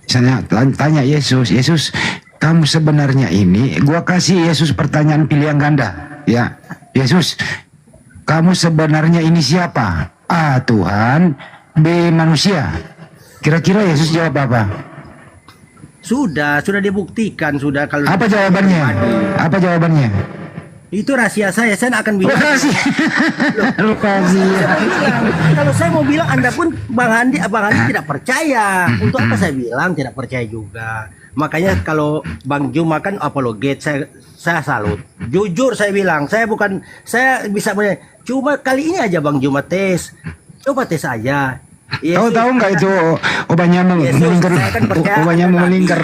misalnya tanya Yesus, Yesus, kamu sebenarnya ini, gua kasih Yesus pertanyaan pilihan ganda, ya, Yesus, kamu sebenarnya ini siapa? A. Tuhan, B. Manusia. Kira-kira Yesus jawab apa? Sudah dibuktikan sudah kalau Apa jawabannya? Apa jawabannya? itu rahasia saya nggak akan bilang. Lokasi. Lokasi. Kalau saya mau bilang Anda pun Bang Handi tidak percaya. Untuk apa saya bilang tidak percaya juga. Makanya kalau Bang Juma kan apologet, saya salut. Jujur saya bilang, saya bisa cuma kali ini aja Bang Juma tes. Coba tes aja. Tahu nggak itu obatnya melingkar? saya kan percaya Obatnya Anda melingkar.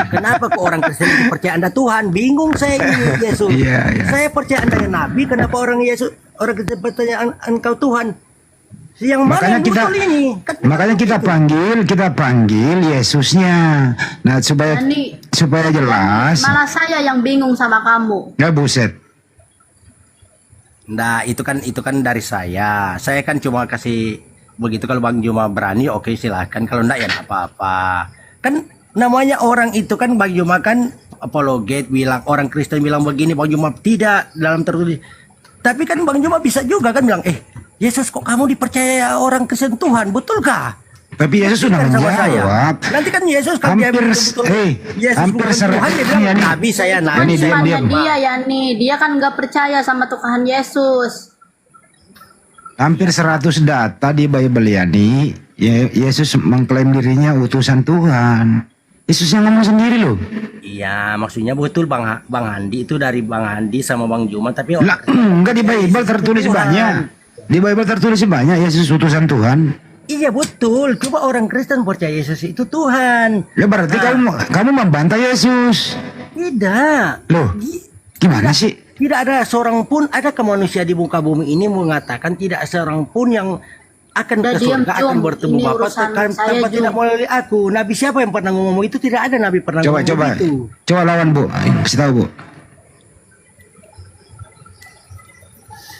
Kenapa kok orang Kristen itu percaya Anda Tuhan? Bingung saya ini Yesus. Iya. Saya percaya Anda Nabi, kenapa orang Kristen percaya Engkau Tuhan? Yang mana Makanya yang kita betul ini? Kan makanya kita panggil Yesusnya. Nah, supaya Yani, jelas. malah saya yang bingung sama kamu. Nggak buset. Nah, itu kan dari saya. Saya kan cuma kasih begitu. Kalau Bang Juma berani, oke silahkan. Kalau enggak ya enggak apa-apa. Kan namanya orang itu kan Bang Juma kan apologet bilang orang Kristen bilang begini, Bang Juma tidak dalam tertulis. Tapi kan Bang Juma bisa juga kan bilang, Yesus kok kamu dipercaya orang Kristen Tuhan, betulkah? Tapi Yesus sudah Sama saya. menjawab. Nanti kan Yesus kan dia Hampir, betul-betul Yesus hampir bukan Tuhan, dia bilang Yani. Nabi saya Yani, Nabi. diam, Bukannya diam. dia, Yani. Dia kan nggak percaya sama Tuhan Yesus. Hampir 100 data di Bible Yani, Yesus mengklaim dirinya utusan Tuhan. Yesus yang ngomong sendiri loh. Iya, maksudnya betul Bang Handi itu dari Bang Handi sama Bang Juma, tapi Lah, enggak di Bible tertulis Tuhan. banyak. Di Bible tertulis banyak Yesus utusan Tuhan. Iya betul, coba orang Kristen percaya Yesus itu Tuhan. Ya berarti kamu membantah Yesus. Tidak. Loh, gimana sih? Tidak ada seorang pun, ada ke manusia di muka bumi ini mengatakan tidak seorang pun yang akan Udah ke diam, surga, akan Jum. bertemu Ini Bapa urusan tanpa saya, tidak Jum. melalui aku. Nabi siapa yang pernah ngomong itu? Tidak ada nabi pernah Coba ngomong coba. itu. Coba lawan Bu. Kasih tahu Bu.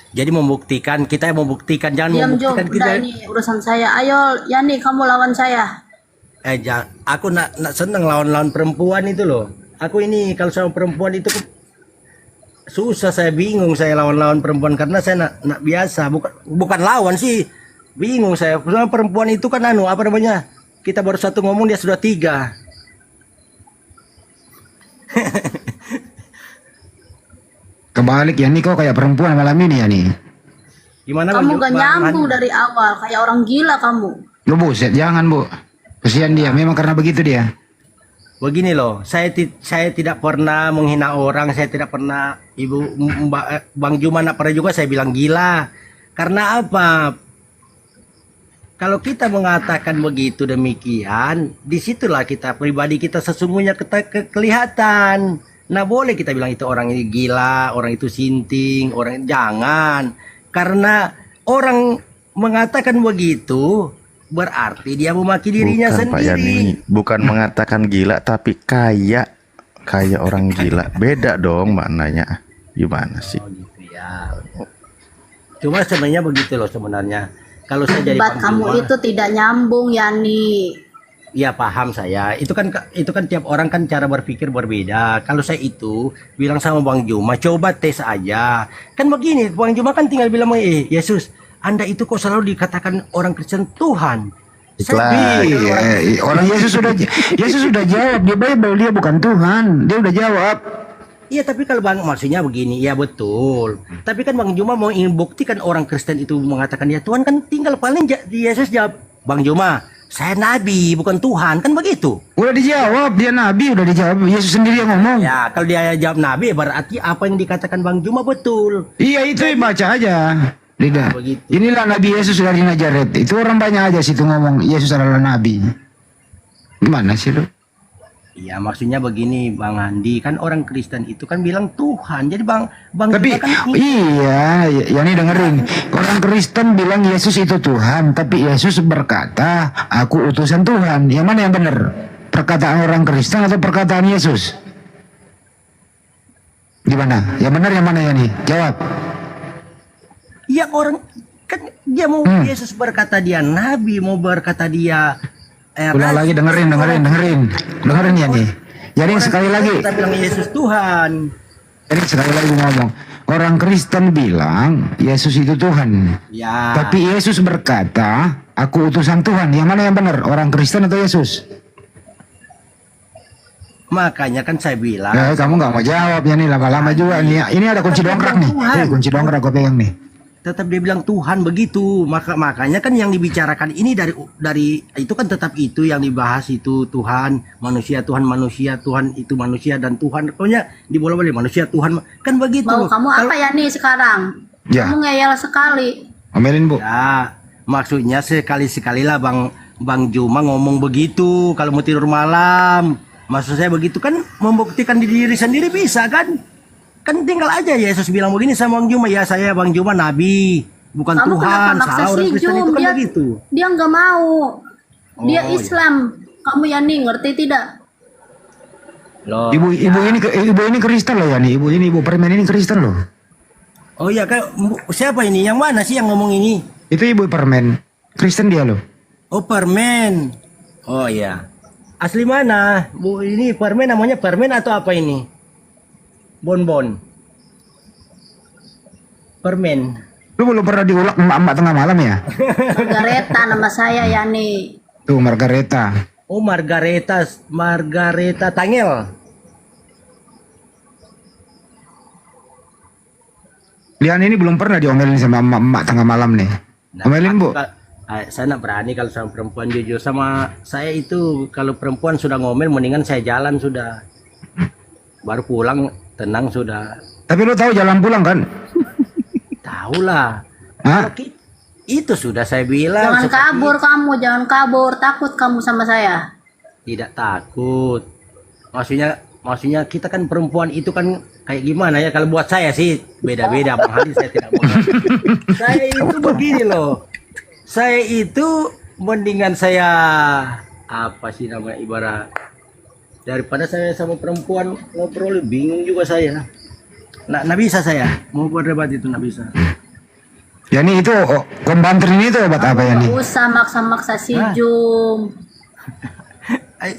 Jadi membuktikan, kita yang membuktikan, jangan Diam, Jom. membuktikan kita. Udah, ini urusan saya. Ayo, Yani, kamu lawan saya. Aku nak senang lawan-lawan perempuan itu loh. Aku ini kalau sama perempuan itu susah, saya bingung saya lawan-lawan perempuan karena saya nak biasa, bukan lawan sih, bingung saya. Soalnya perempuan itu kan apa namanya? Kita baru satu ngomong dia sudah tiga. Kebalik Yani, kok kayak perempuan malam ini Yani. Gimana Kamu Bang? gak nyambung dari awal. Kayak orang gila kamu. Lu buset, jangan Bu. Kesian dia, memang karena begitu dia. Begini loh, saya tidak pernah menghina orang, saya tidak pernah Bang Juma nak pernah juga saya bilang gila. Karena apa? Kalau kita mengatakan begitu demikian, disitulah kita pribadi kita sesungguhnya kelihatan. Nah boleh kita bilang itu orang ini gila, orang itu sinting, orang jangan. Karena orang mengatakan begitu berarti dia memaki dirinya Bukan Pak Yani, sendiri. bukan mengatakan gila tapi kayak orang gila. Beda dong maknanya. Gimana sih? Oh gitu ya. Cuma sebenarnya begitu loh sebenarnya. Kalau saya jadi Debat Bang kamu Juma, itu tidak nyambung, Yani. ya paham saya. Itu kan tiap orang kan cara berpikir berbeda. Kalau saya itu bilang sama Bang Juma, coba tes aja. Kan begini, Bang Juma kan tinggal bilang, Yesus, Anda itu kok selalu dikatakan orang Kristen Tuhan. Iklan. Orang Yesus sudah jawab di Bible, dia bukan Tuhan. Dia udah jawab. Iya, tapi kalau Bang maksudnya begini, ya betul. Tapi kan Bang Juma mau ingin buktikan orang Kristen itu mengatakan ya Tuhan, kan tinggal paling Yesus jawab, Bang Juma, saya nabi bukan Tuhan, kan begitu. Udah dijawab, dia nabi, udah dijawab. Yesus sendiri yang ngomong. Ya, kalau dia jawab nabi berarti apa yang dikatakan Bang Juma betul. Iya, itu baca aja. Lidah. Begitu. Inilah Nabi Yesus dari Nazaret. Itu orang banyak aja situ ngomong Yesus adalah nabi. Gimana sih lu? Iya, maksudnya begini Bang Andi, kan orang Kristen itu kan bilang Tuhan. Jadi Bang Tapi Juma kan iya, Yani dengerin. Orang Kristen bilang Yesus itu Tuhan, tapi Yesus berkata, aku utusan Tuhan. Yang mana yang benar? Perkataan orang Kristen atau perkataan Yesus? Gimana? Yang benar yang mana Yani? Jawab. ya orang kan dia mau Yesus berkata dia nabi, mau berkata dia Ulang lagi, dengerin Yani. Yani sekali lagi. kita bilang Yesus Tuhan. Jadi sekali lagi ngomong, orang Kristen bilang Yesus itu Tuhan. Ya. Tapi Yesus berkata, aku utusan Tuhan. Yang mana yang benar? Orang Kristen atau Yesus? Makanya kan saya bilang Kamu nggak mau jawab ya nih, lama-lama juga nih. Ini ada kunci dongkrak nih. Kunci dongkrak gue pegang nih. tetap dia bilang Tuhan begitu. Makanya kan yang dibicarakan ini dari itu kan tetap itu yang dibahas itu Tuhan, manusia Tuhan itu manusia dan Tuhan. Pokoknya dibolak-balik manusia Tuhan kan begitu. Mau kamu apa, Yani, sekarang? Ya. Kamu ngeyel sekali. Omelin Bu. Ya, maksudnya sekali-sekali lah Bang Juma ngomong begitu kalau mau tidur malam. Maksud saya begitu kan membuktikan diri sendiri bisa kan? Kan tinggal aja Yesus bilang begini sama Bang Juma, ya saya Bang Juma nabi, bukan Kamu Tuhan. kenapa maksa Salah orang si Kristen Jum? itu kan Dia, begitu. dia nggak mau. Dia Oh, Islam. Kamu, Yani, ngerti tidak? Loh. Ibu ini Kristen loh Yani. Ibu permen ini Kristen loh. Oh iya kan siapa ini? Yang mana sih yang ngomong ini? Itu ibu permen. Kristen dia loh. Oh permen. Oh iya. Asli mana? Bu ini permen namanya permen atau apa ini? Bonbon. Permen. Lu belum pernah diulak emak-emak tengah malam ya? Margareta nama saya, Yani. Tuh Margareta. Oh Margareta Tangel. Lian ini belum pernah diomelin sama emak-emak tengah malam nih. Omelin Bu. Saya nak berani kalau sama perempuan jujur sama saya itu kalau perempuan sudah ngomel mendingan saya jalan sudah. Baru pulang tenang sudah. Tapi lu tahu jalan pulang kan? Tahulah. Hah? Itu sudah saya bilang. Jangan seperti kabur kamu, jangan kabur. Takut kamu sama saya. tidak takut. Maksudnya kita kan perempuan itu kan kayak gimana ya, kalau buat saya sih beda-beda Bang Hadi, saya tidak mau. Saya itu begini loh. Saya itu mendingan saya apa sih namanya, ibarat daripada saya sama perempuan ngobrol, bingung juga saya. Nah bisa saya mau berdebat itu nggak bisa. Yani itu kombantrin itu obat apa ya nih? Nggak usah maksa-maksa si Jum.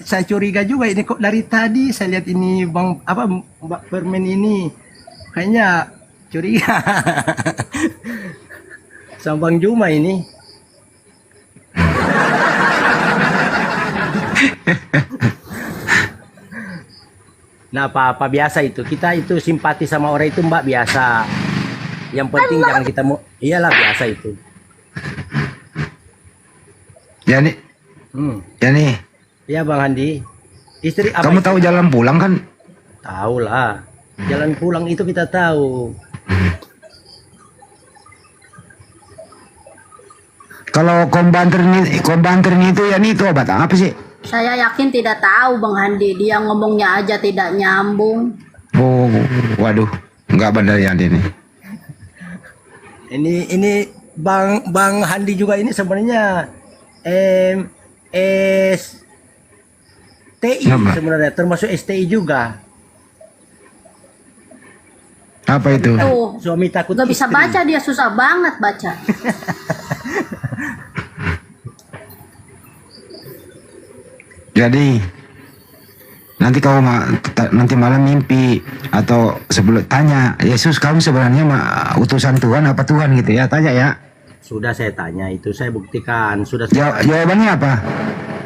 Saya curiga juga ini kok dari tadi saya lihat ini Mbak Permen ini kayaknya curiga sama Bang Juma ini. Nah apa biasa itu, kita itu simpati sama orang itu Mbak, biasa. Yang penting jangan kita mau, iyalah biasa itu. Yani, Yani, Ya Bang Handi, istri apa? kamu tahu jalan pulang kan? Tahu lah, jalan pulang itu kita tahu. Kalau kombantrin itu yani itu obat apa sih? Saya yakin tidak tahu Bang Handi. Dia ngomongnya aja tidak nyambung. Oh, waduh, nggak benar ya ini. Ini Bang Handi juga ini sebenarnya STI Apa? sebenarnya, termasuk STI juga. Apa itu? Tuh, Suami takut nggak bisa istri. baca dia, susah banget baca. Jadi nanti kau nanti malam mimpi atau sebelum tanya Yesus, kamu sebenarnya utusan Tuhan apa Tuhan gitu ya, tanya ya. Sudah saya tanya itu, saya buktikan. Sudah saya, Jawabannya apa?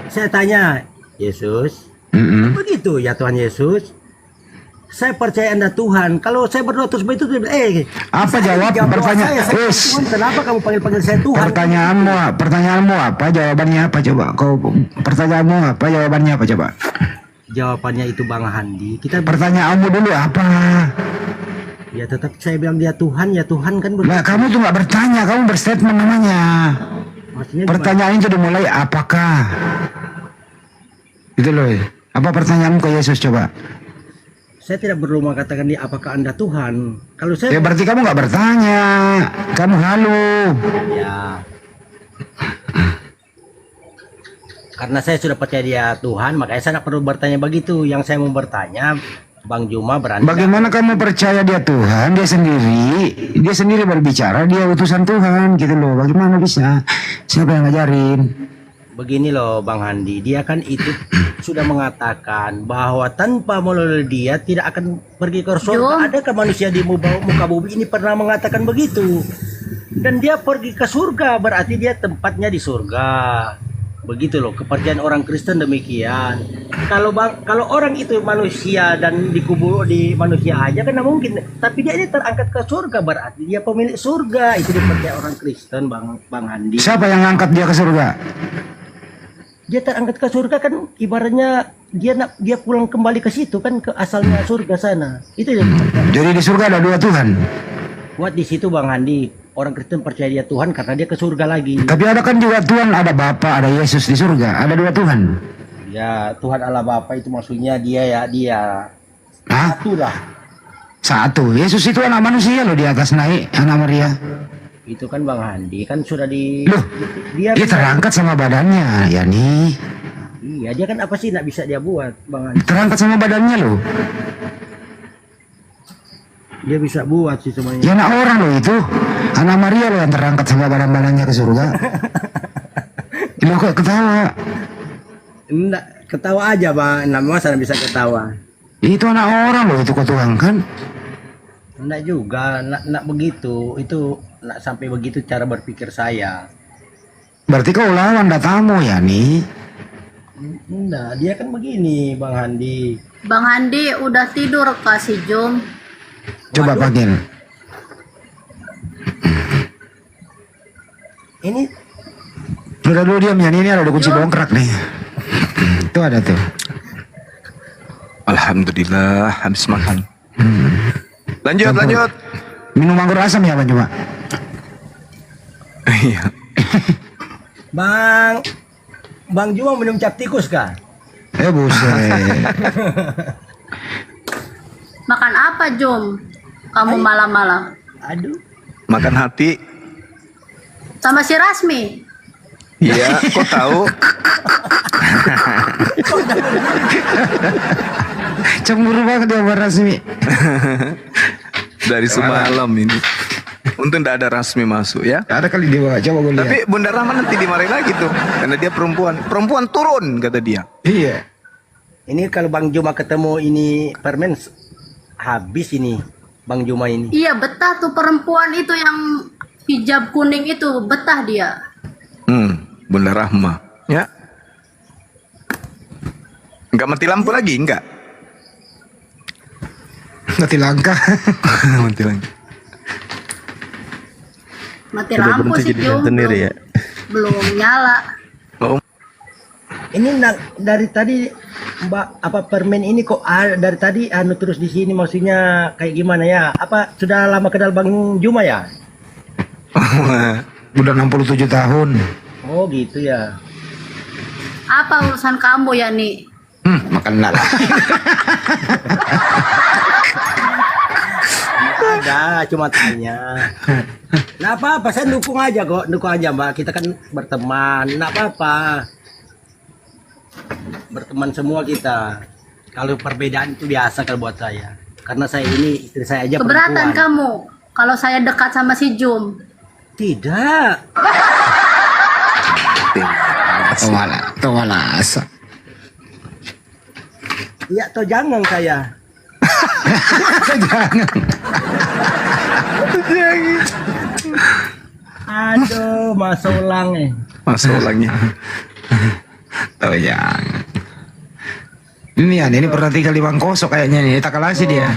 saya tanya, Yesus, begitu ya Tuhan Yesus. Saya percaya Anda Tuhan. Kalau saya berdoa terus begitu, Apa jawab doa pertanyaan? saya Tuhan, kenapa kamu panggil saya Tuhan? Pertanyaanmu apa? Jawabannya apa coba? Kau pertanyaanmu apa? Jawabannya apa coba? Jawabannya itu Bang Handi. Pertanyaanmu dulu apa? Ya tetap saya bilang dia Tuhan, ya Tuhan kan Nah, kamu tuh nggak bertanya, kamu berstatement namanya. Maksudnya Pertanyaan itu dimulai apakah? Itu loh. Apa pertanyaanmu ke Yesus coba? saya tidak perlu mengatakan dia apakah Anda Tuhan. Kalau saya Ya berarti kamu nggak bertanya, kamu halu. ya. Karena saya sudah percaya dia Tuhan, makanya saya tidak perlu bertanya begitu. Yang saya mau bertanya, Bang Juma berani. Bagaimana kamu percaya dia Tuhan? Dia sendiri berbicara, dia utusan Tuhan gitu loh. Bagaimana bisa? Siapa yang ngajarin? Begini loh Bang Handi, dia kan itu sudah mengatakan bahwa tanpa melalui dia tidak akan pergi ke surga. Adakah manusia di muka bumi ini pernah mengatakan begitu? Dan dia pergi ke surga, berarti dia tempatnya di surga. Begitu loh kepercayaan orang Kristen demikian. Kalau orang itu manusia dan dikubur di manusia aja kan mungkin, tapi dia ini terangkat ke surga, berarti dia pemilik surga. Itu dipercaya orang Kristen Bang Handi. Siapa yang ngangkat dia ke surga? Dia terangkat ke surga kan ibaratnya dia pulang kembali ke situ kan, ke asalnya surga sana. Itu yang Jadi di surga ada dua Tuhan. buat di situ Bang Handi. Orang Kristen percaya dia Tuhan karena dia ke surga lagi. Tapi ada kan juga Tuhan, ada Bapa, ada Yesus di surga. Ada dua Tuhan. Ya Tuhan Allah Bapa itu maksudnya dia. Hah? Satu lah. Satu. Yesus itu anak manusia loh, di atas naik anak Maria. Itu kan Bang Handi kan sudah Loh, dia dia terangkat sama badannya, ya nih. Iya, dia kan apa sih nggak bisa dia buat Bang Handi. Terangkat sama badannya loh. Dia bisa buat sih semuanya. Ya anak orang loh itu. Anak Maria loh yang terangkat sama badan-badannya ke surga. Lo kok ketawa? Enggak, ketawa aja Bang. Masa bisa ketawa? Itu anak orang loh itu ke Tuhan kan. Enggak juga, enggak begitu. Itu enggak sampai begitu cara berpikir saya. Berarti kau lawan datamu ya nih. Enggak, dia kan begini Bang Handi. Bang Handi udah tidur kasih Jum. Coba panggil. Ini Udah dulu diam ya, ini ada kunci dongkrak nih. Itu ada tuh. Alhamdulillah habis makan. Lanjut. Minum anggur asam ya Bang Juma? Iya. Bang Juma minum cap tikus kah? Buset. Makan apa apa Jum? Kamu malam-malam Aduh. Makan hati. sama si Rasmi. Iya, kok tahu? Cemburu banget dia sama Rasmi. Dari semalam ini. Untung tidak ada Rasmi masuk ya. Ada kali dia bawa, coba gue lihat. Tapi Bunda Rahma nanti dimarahin lagi tuh. Karena dia perempuan. Perempuan turun, kata dia. Iya. Ini kalau Bang Juma ketemu ini permen habis ini Bang Juma ini. Iya betah tuh perempuan itu yang hijab kuning itu, betah dia. Bunda Rahma. Ya. Enggak mati lampu lagi, enggak? Mati langkah. Mati lampu. Mati Udah lampu berhenti sih jadi Jum, rentenir ya. belum nyala. Oh, Ini dari tadi Mbak apa permen ini kok dari tadi terus di sini maksudnya kayak gimana ya? Apa sudah lama kenal Bang Juma ya? Udah 67 tahun. Oh gitu ya. Apa urusan kamu ya nih? Makan lah. Ada, cuma tanya. Nah apa-apa, saya dukung aja kok, dukung aja Mbak. Kita kan berteman, nah apa-apa. Berteman semua kita. Kalau perbedaan itu biasa kalau buat saya. Karena saya ini istri saya aja Keberatan perempuan. kamu kalau saya dekat sama si Jum. Tidak. Tawala. Iya atau jangan saya. Aduh, masuk ulang masuk lagi. Oh ya. Ini pernah tinggal di Bangkoso kayaknya nih, Takalasi dia.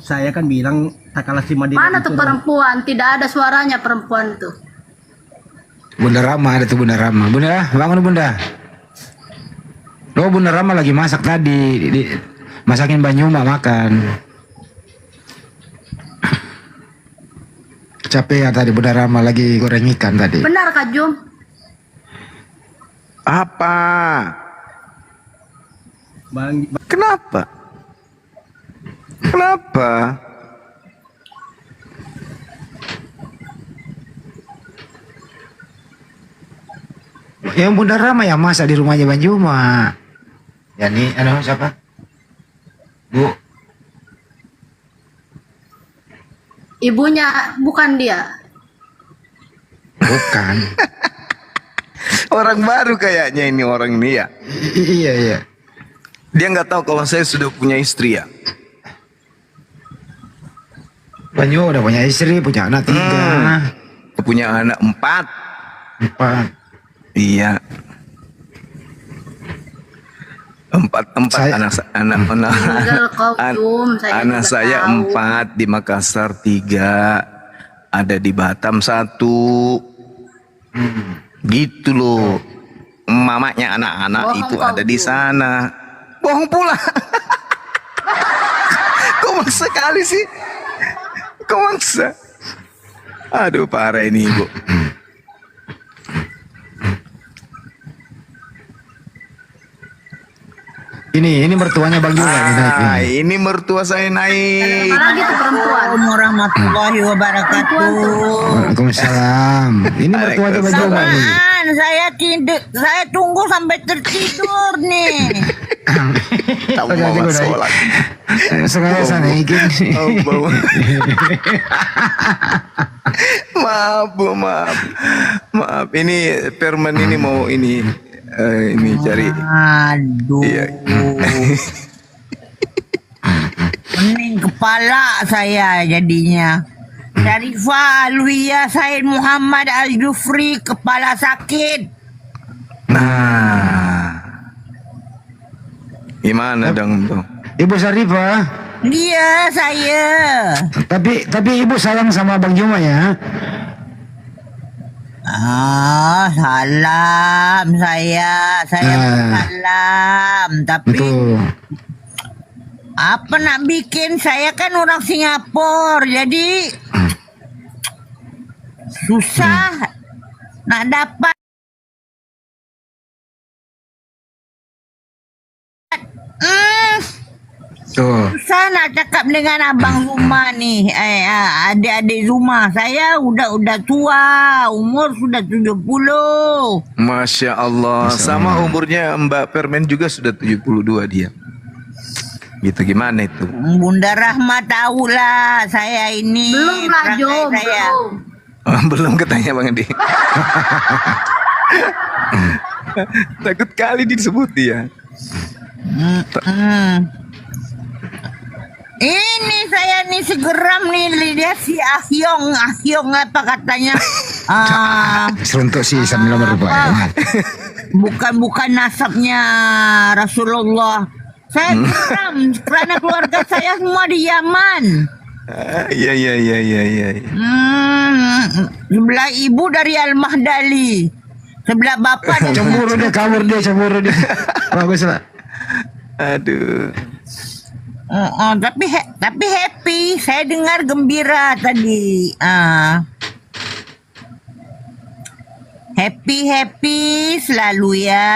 Saya kan bilang tak kalah si Madinah. Mana tuh itu. perempuan? Tidak ada suaranya perempuan tuh. Bunda Rama ada tuh Bunda Rama. Bunda, bangun Bunda. Loh Bunda Rama lagi masak tadi, masakin Banyuma makan. Capek ya tadi Bunda Rama lagi goreng ikan tadi. Benar Kak Jum? Apa? Bang, Kenapa? Kenapa? Yang Bunda Rama yang masak di rumahnya Banyuma. Ya nih, siapa? Bu. Ibunya bukan dia. Bukan. Orang baru kayaknya ini orang ini ya. Iya. Dia nggak tahu kalau saya sudah punya istri ya. Banyuma udah punya istri, punya anak 3. Punya anak 4. 4. Iya. 4 Saya- anak Tinggal kau Jum, saya anak juga saya tahu. 4 di Makassar 3, ada di Batam 1. Gitu loh. Mamanya anak-anak Bohong itu kau, ada di Jum. sana. Bohong pula. Kok maksa kali sih? Kok maksa? Aduh parah ini ibu. Ini mertuanya Bang Juma nih, naik Ah, ini. ini mertua saya naik. Apalagi tuh perempuan. Assalamualaikum warahmatullahi wabarakatuh. Waalaikumsalam. Ini mertuanya Bang Juma nih. Apaan? Saya tunggu sampai tertidur nih. Tak mau masuk lagi. Sengaja sana ikin. Oh, bau. Maaf bu, maaf. Ini permen ini mau ini cari. Aduh. Iya. Pening kepala saya jadinya. Syarifah Alwiyah Said Muhammad Al-Jufri, kepala sakit. Nah, gimana dong tuh? Ibu Sarifah, Dia saya. tapi ibu sayang sama Bang Juma ya. Salam saya salam. Tapi Betul. apa nak bikin, saya kan orang Singapura, jadi susah nak dapat. Tuh. Susah nak cakap dengan abang Zuma nih, adik-adik Zuma. Saya udah tua, umur sudah 70. Masya Allah. Sama umurnya Mbak Permen juga sudah 72 dia. Gitu gimana itu? Bunda Rahma tahulah saya ini. Belum lah Jo, perangai saya. belum. Belum ketanya Bang Edi. Takut kali disebut dia. Ini saya nih segeram nih lihat si Ahyong apa katanya? Seruntuk sih sambil berubah. Bukan nasabnya Rasulullah. Saya geram karena keluarga saya semua di Yaman. Iya. Sebelah ibu dari Al-Mahdali, sebelah bapak dari Cemburu dia. Bagus lah. Aduh. tapi happy. Saya dengar gembira tadi. Happy selalu ya.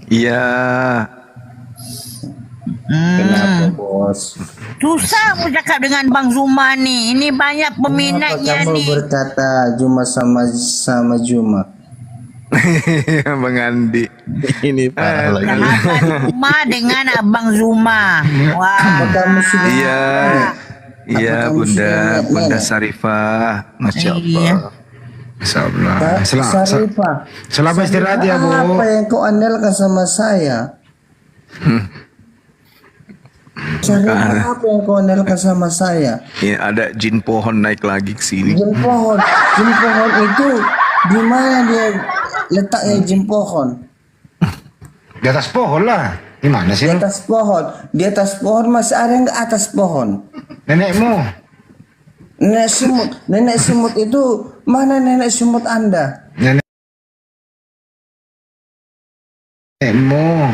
Iya. Kenapa bos? Susah mau cakap dengan Bang Zuma nih. Ini banyak peminatnya Kamu nih. berkata Juma sama Juma. Bang Andi. Ini parah lagi. Sahabat Zuma dengan Abang Zuma. Wah. Kamu sudah Iya kamu Bunda sudah lihat nenek? Sarifah. Masya Iya. Allah. Masya Allah. Sarifah. Selamat istirahat ya Bu. Apa yang kau andalkan sama saya? Sarifah, apa yang kau andalkan sama saya? Ini ada jin pohon naik lagi ke sini. Jin pohon itu di mana dia letaknya jin pohon? Di atas pohon lah. Gimana sih? Di atas pohon masih ada yang di atas pohon. Nenekmu. Nenek semut itu mana nenek semut Anda? Nenekmu.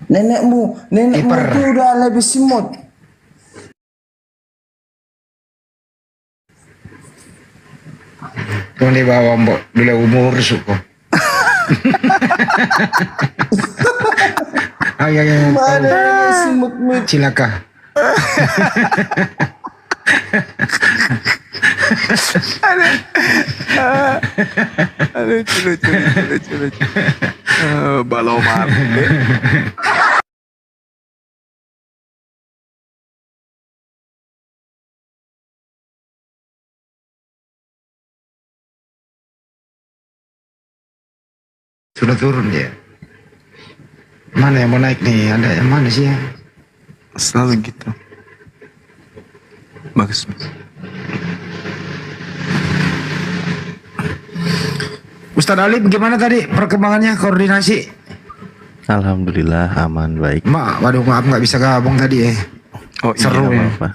Nenekmu Kiper. itu udah lebih semut. Kau di bawah mbok dulu umur suku. Ayo. Mana nenek semutmu? Silakan. Aduh, lucu. Balau mati. Sudah turun dia. Mana yang mau naik nih? Ada yang mana sih ya? Selalu gitu. Bagus. Ustadz Ali, bagaimana tadi perkembangannya koordinasi? Alhamdulillah aman baik. Waduh maaf nggak bisa gabung tadi ya. Oh Seru iya. ya. Apa?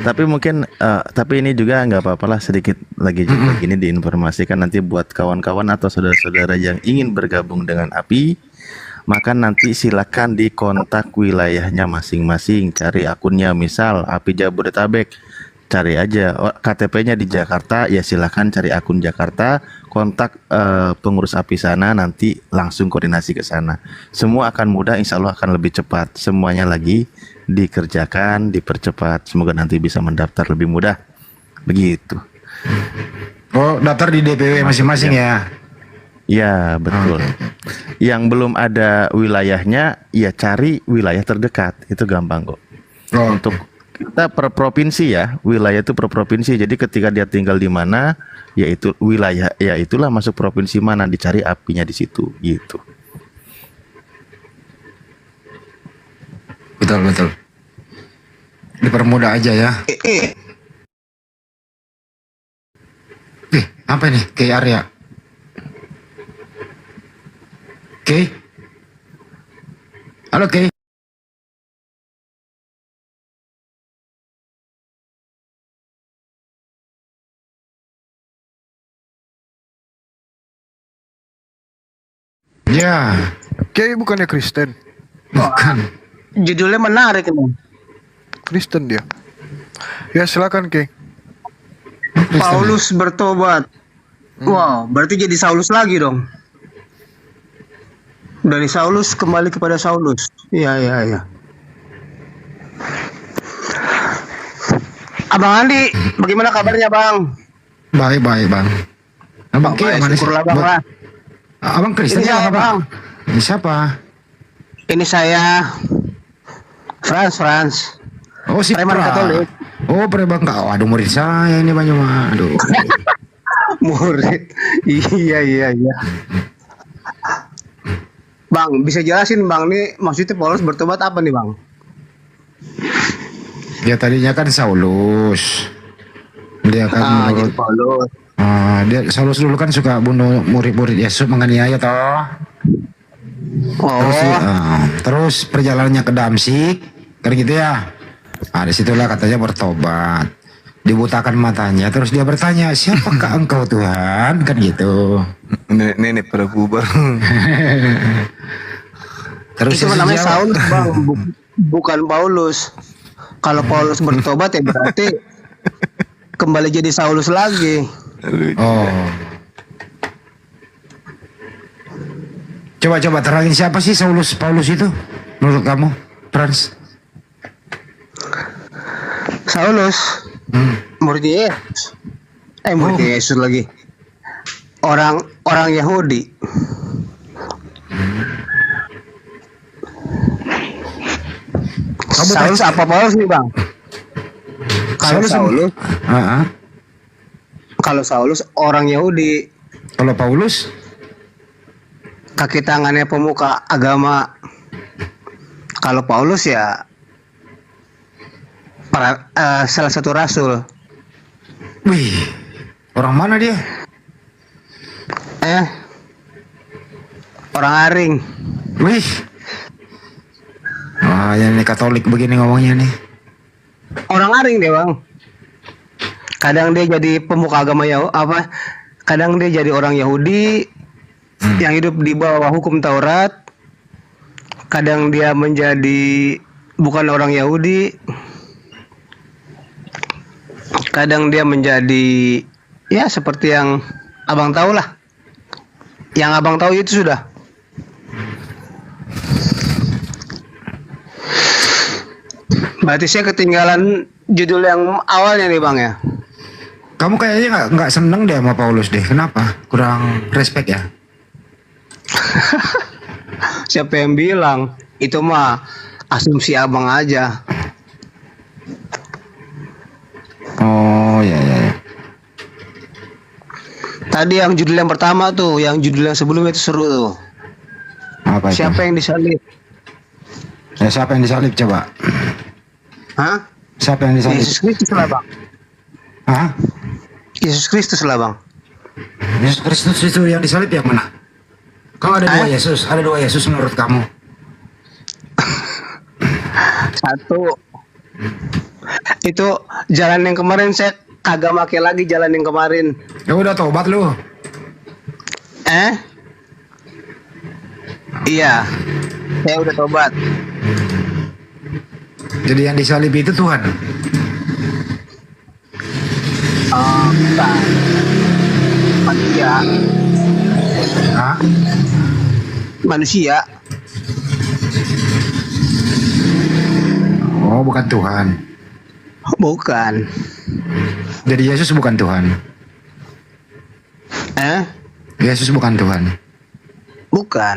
Tapi mungkin tapi ini juga nggak apa-apa lah sedikit lagi juga gini diinformasikan nanti buat kawan-kawan atau saudara-saudara yang ingin bergabung dengan API, maka nanti silakan dikontak wilayahnya masing-masing, cari akunnya, misal API Jabodetabek, cari aja KTP-nya di Jakarta, ya silakan cari akun Jakarta, kontak pengurus API sana, nanti langsung koordinasi ke sana. Semua akan mudah, insya Allah akan lebih cepat. Semuanya lagi dikerjakan, dipercepat. Semoga nanti bisa mendaftar lebih mudah. Begitu. Oh, daftar di DPW masing-masing ya. Ya betul. Yang belum ada wilayahnya, ya cari wilayah terdekat. Itu gampang kok. Oh. Untuk kita per provinsi ya, wilayah itu per provinsi. Jadi ketika dia tinggal di mana, yaitu wilayah, ya itulah masuk provinsi mana, dicari apinya di situ, gitu. Betul. Dipermudah aja ya. Apa ini? Kayak area. Oke. Halo, Oke. Ya, Kiai bukannya Kristen? bukan. Judulnya menarik ini. Kristen dia. Ya silakan Kiai. Paulus bertobat. Wow, berarti jadi Saulus lagi dong. Dari Saulus kembali kepada Saulus. Iya. Abang Andi, bagaimana kabarnya bang? Baik bang. Abang Ki, Baik, mana sih? syukurlah bang lah. Abang Kristen Ini ya saya, apa? Bang. Ini siapa? Ini saya Frans. Oh si Preman Katolik. Oh preman kak. Aduh murid saya ini Bang Juma. Aduh. Murid. Iya. Bang, bisa jelasin bang nih maksudnya Paulus bertobat apa nih bang? Dia tadinya kan Saulus. Dia kan Jadi menurut Paulus. dia Saulus dulu kan suka bunuh murid-murid Yesus, menganiaya toh. Terus perjalanannya ke Damsik kan gitu ya. Disitulah katanya bertobat, dibutakan matanya, terus dia bertanya, siapakah engkau Tuhan, kan gitu. Nenek pada bubar. Terus Itu Yesus namanya jawab, Saulus bang, bukan Paulus. Kalau Paulus bertobat ya berarti kembali jadi Saulus lagi. oh, coba terangin siapa sih Paulus itu menurut kamu, Frans? Saulus, murid Yesus. Murid Yesus lagi. Orang Yahudi. Saulus apa Paulus nih bang? Kalau Saulus, kalau Saulus orang Yahudi. Kalau Paulus Kaki tangannya pemuka agama. Kalau Paulus ya salah satu rasul. wih, orang mana dia? Orang Aring. Wih, yang ini Katolik begini ngomongnya nih. Orang Aring dia bang. Kadang dia jadi pemuka agama kadang dia jadi orang Yahudi yang hidup di bawah hukum Taurat. Kadang dia menjadi bukan orang Yahudi. Kadang dia menjadi ya seperti yang abang tahu lah. Yang abang tahu itu sudah. Berarti saya ketinggalan judul yang awalnya nih bang ya. Kamu kayaknya nggak seneng deh sama Paulus deh. Kenapa? Kurang respect ya? Siapa yang bilang? Itu mah asumsi abang aja. Oh ya. Tadi yang judul yang pertama tuh, yang judul yang sebelumnya itu seru tuh. Apa itu? Siapa yang disalib? Ya, siapa yang disalib coba? Hah? Siapa yang disalib? Yesus Kristus lah bang. Hah? Yesus Kristus lah bang. Yesus Kristus itu yang disalib yang mana? Kalau ada dua Yesus, ada dua Yesus menurut kamu? Satu. Itu jalan yang kemarin saya kagak make lagi jalan yang kemarin. Ya udah tobat lu. Iya. Saya udah tobat. Jadi yang disalib itu Tuhan. Bukan. Manusia. Hah? Manusia. Oh, bukan Tuhan. Bukan. Jadi Yesus bukan Tuhan. Yesus bukan Tuhan. Bukan.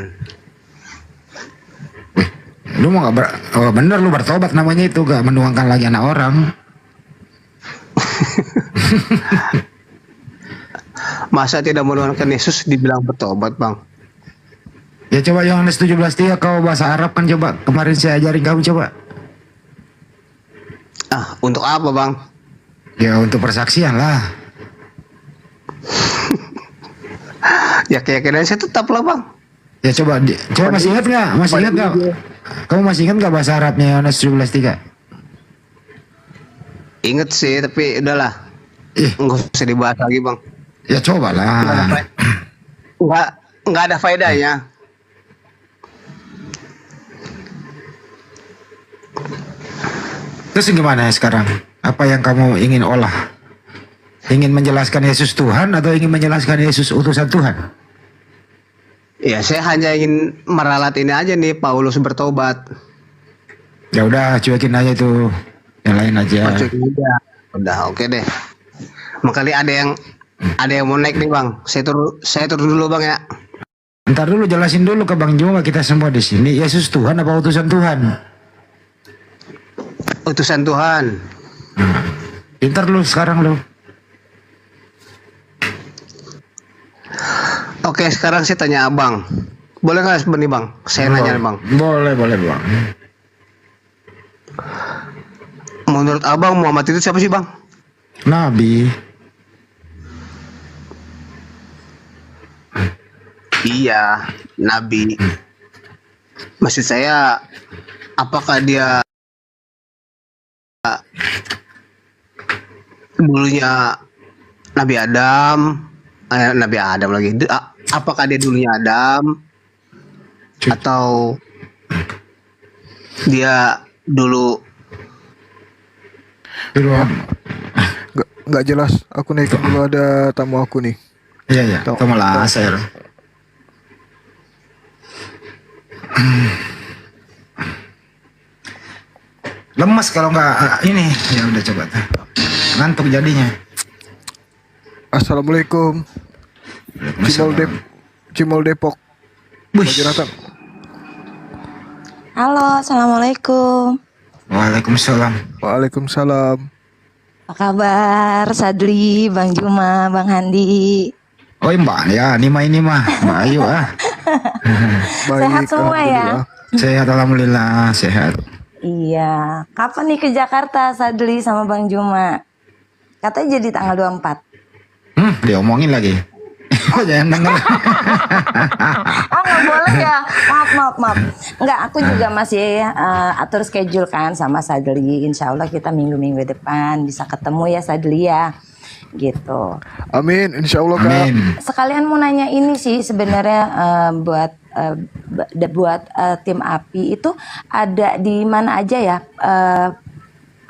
Wih, lu mau nggak bener lu bertobat namanya itu, gak menuangkan lagi anak orang. Masa tidak menuangkan Yesus dibilang bertobat bang? Ya coba Yohanes 17:3 kau bahasa Arab kan, coba kemarin saya ajarin kamu, coba. Untuk apa bang? Ya untuk persaksian lah. Ya keyakinan saya tetap lah bang. Ya coba masih ingat nggak? Kamu masih ingat nggak bahasa Arabnya Yohanes 17:3? Ingat sih, tapi udahlah. Nggak usah dibahas lagi bang. Ya coba lah. Nggak ada faedahnya. Terus gimana sekarang? Apa yang kamu ingin olah? Ingin menjelaskan Yesus Tuhan atau ingin menjelaskan Yesus utusan Tuhan? Ya saya hanya ingin meralat ini aja nih, Paulus bertobat. Ya udah cuekin aja itu, yang lain aja. Cuekin aja. Udah, oke deh. Makanya ada yang mau naik nih bang. Saya turun dulu bang ya. Ntar dulu jelasin dulu ke Bang Juma kita semua di sini. Yesus Tuhan apa utusan Tuhan? Utusan Tuhan. Pintar lu sekarang lu. Oke, sekarang saya tanya abang. Boleh nggak sebenarnya bang? Saya nanya bang. Boleh Bang. Menurut abang Muhammad itu siapa sih bang? Nabi. Iya, Nabi. Maksud saya, apakah dia dulunya Nabi Adam? Nabi Adam lagi. Apakah dia dulunya Adam? Atau dia dulu Nggak jelas. Aku nih dulu ada tamu aku nih. Iya. Kamu lah saya. Lemas kalau nggak ini. Ya udah coba tuh. Ngantuk jadinya. Assalamualaikum. Cimol Depok. Lagi datang. Halo, assalamualaikum. Waalaikumsalam. Waalaikumsalam. Apa kabar, Sadli, Bang Juma, Bang Handi? Oh Mbak ya, ini mah Mbak Ayu ah. Sehat semua ya? Sehat alhamdulillah, sehat. Iya. Kapan nih ke Jakarta, Sadli sama Bang Juma? Katanya jadi tanggal 24. Diomongin lagi. Jangan denger. Nggak boleh ya. Maaf. Enggak, aku juga masih atur schedule kan sama Sadli. Insya Allah kita minggu-minggu depan bisa ketemu ya Sadli ya. Gitu. Amin, insya Allah Kak. Amin. Sekalian mau nanya ini sih sebenarnya buat tim API itu ada di mana aja ya?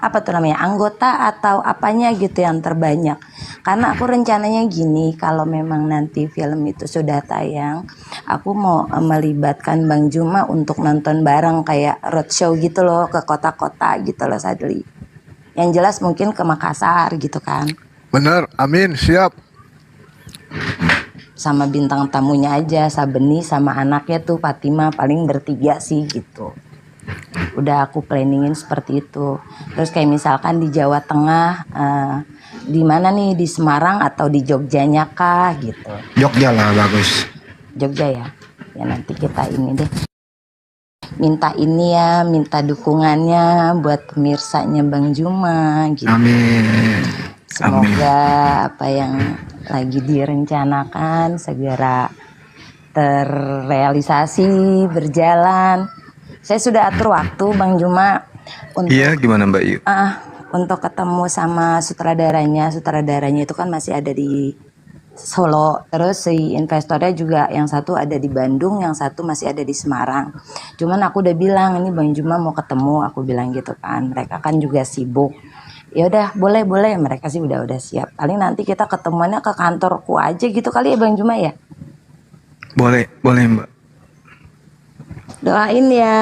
Apa tuh namanya, anggota atau apanya gitu yang terbanyak. Karena aku rencananya gini, kalau memang nanti film itu sudah tayang, aku mau melibatkan Bang Juma untuk nonton bareng kayak roadshow gitu loh, ke kota-kota gitu loh Sadli. Yang jelas mungkin ke Makassar gitu kan. Bener, amin, siap. Sama bintang tamunya aja, Sabeni sama anaknya tuh Fatima, paling bertiga sih gitu. Udah aku planningin seperti itu. Terus kayak misalkan di Jawa Tengah, di mana nih, di Semarang atau di Jogjanya kah gitu. Jogja lah bagus. Jogja ya. Ya nanti kita ini deh. Minta ini ya, minta dukungannya buat pemirsanya Bang Juma gitu. Amin. Semoga apa yang lagi direncanakan segera terrealisasi, berjalan. Saya sudah atur waktu Bang Juma untuk Gimana Mbak Yu? untuk ketemu sama sutradaranya. Sutradaranya itu kan masih ada di Solo. Terus si investornya juga yang satu ada di Bandung, yang satu masih ada di Semarang. Cuman aku udah bilang ini Bang Juma mau ketemu, aku bilang gitu kan. Mereka kan juga sibuk. Ya udah, boleh. Mereka sih udah siap. Paling nanti kita ketemuannya ke kantorku aja gitu kali ya Bang Juma ya. Boleh Mbak. Doain ya.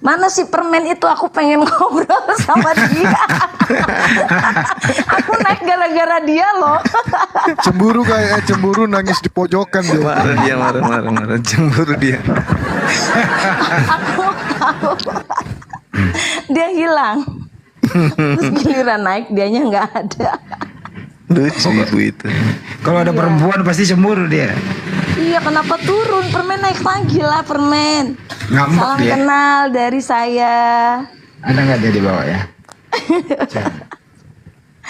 Mana sih permen itu, aku pengen ngobrol sama dia. Aku naik gara-gara dia loh. Cemburu nangis di pojokan dia. Marah. Cemburu dia. Aku tahu. Dia hilang. Terus giliran naik dianya nggak ada. Lucu ibu itu. Kalau ada perempuan pasti cemburu dia. Iya, kenapa turun? Permen naik lagi lah permen. Ngambek Salam dia. kenal dari saya. Ada nggak dia di bawah ya?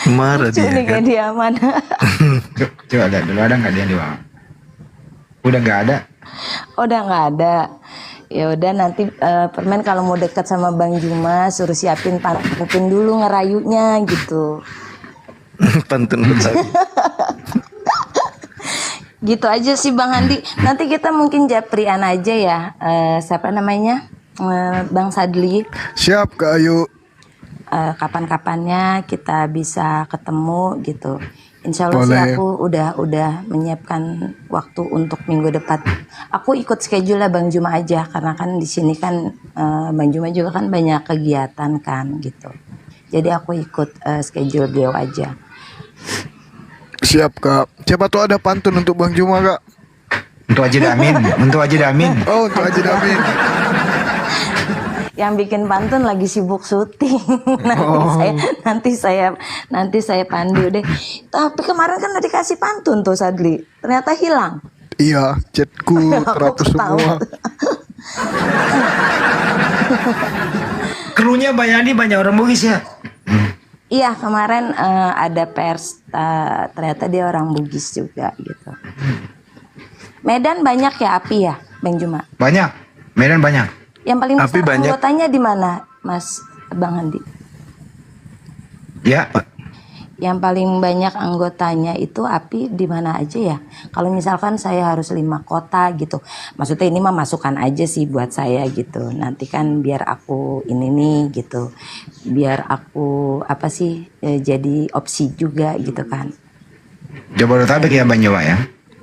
Marah Lucu dia nih kan. kayak dia mana? Coba ada dulu, ada nggak dia di bawah? Udah nggak ada. Udah nggak ada. Ya udah nanti permen kalau mau dekat sama Bang Juma suruh siapin pantun dulu ngerayunya gitu. Pantun Betawi. Gitu aja sih Bang Handi. Nanti kita mungkin japrian aja ya. Siapa namanya? Bang Sadli. Siap Kak Ayu. Kapan-kapannya kita bisa ketemu gitu. Insya Allah sih Boleh. aku udah menyiapkan waktu untuk minggu depan. Aku ikut schedule lah Bang Juma aja karena kan di sini kan Bang Juma juga kan banyak kegiatan kan gitu. Jadi aku ikut schedule beliau aja. Siap Kak. Siapa tuh ada pantun untuk Bang Juma Kak? Untuk Haji Damin, untuk Haji Damin. Oh untuk Haji Damin. Yang bikin pantun lagi sibuk syuting. nanti saya pandu deh. Tapi kemarin kan udah dikasih pantun tuh Sadli. Ternyata hilang. Iya, chatku terhapus semua. Krunya Mbak Yani banyak orang Bugis ya? Iya kemarin ada pers ternyata dia orang Bugis juga gitu. Medan banyak ya Api ya Bang Juma? Banyak, Medan banyak. Yang paling Api besar banyak. anggotanya di mana Mas Bang Handi? Ya, Yang paling banyak anggotanya itu Api di mana aja ya? Kalau misalkan saya harus 5 kota gitu. Maksudnya ini mah masukan aja sih buat saya gitu. Nanti kan biar aku ini nih gitu. Biar aku jadi opsi juga gitu kan. Jabodetabek ya Bang Jawa ya?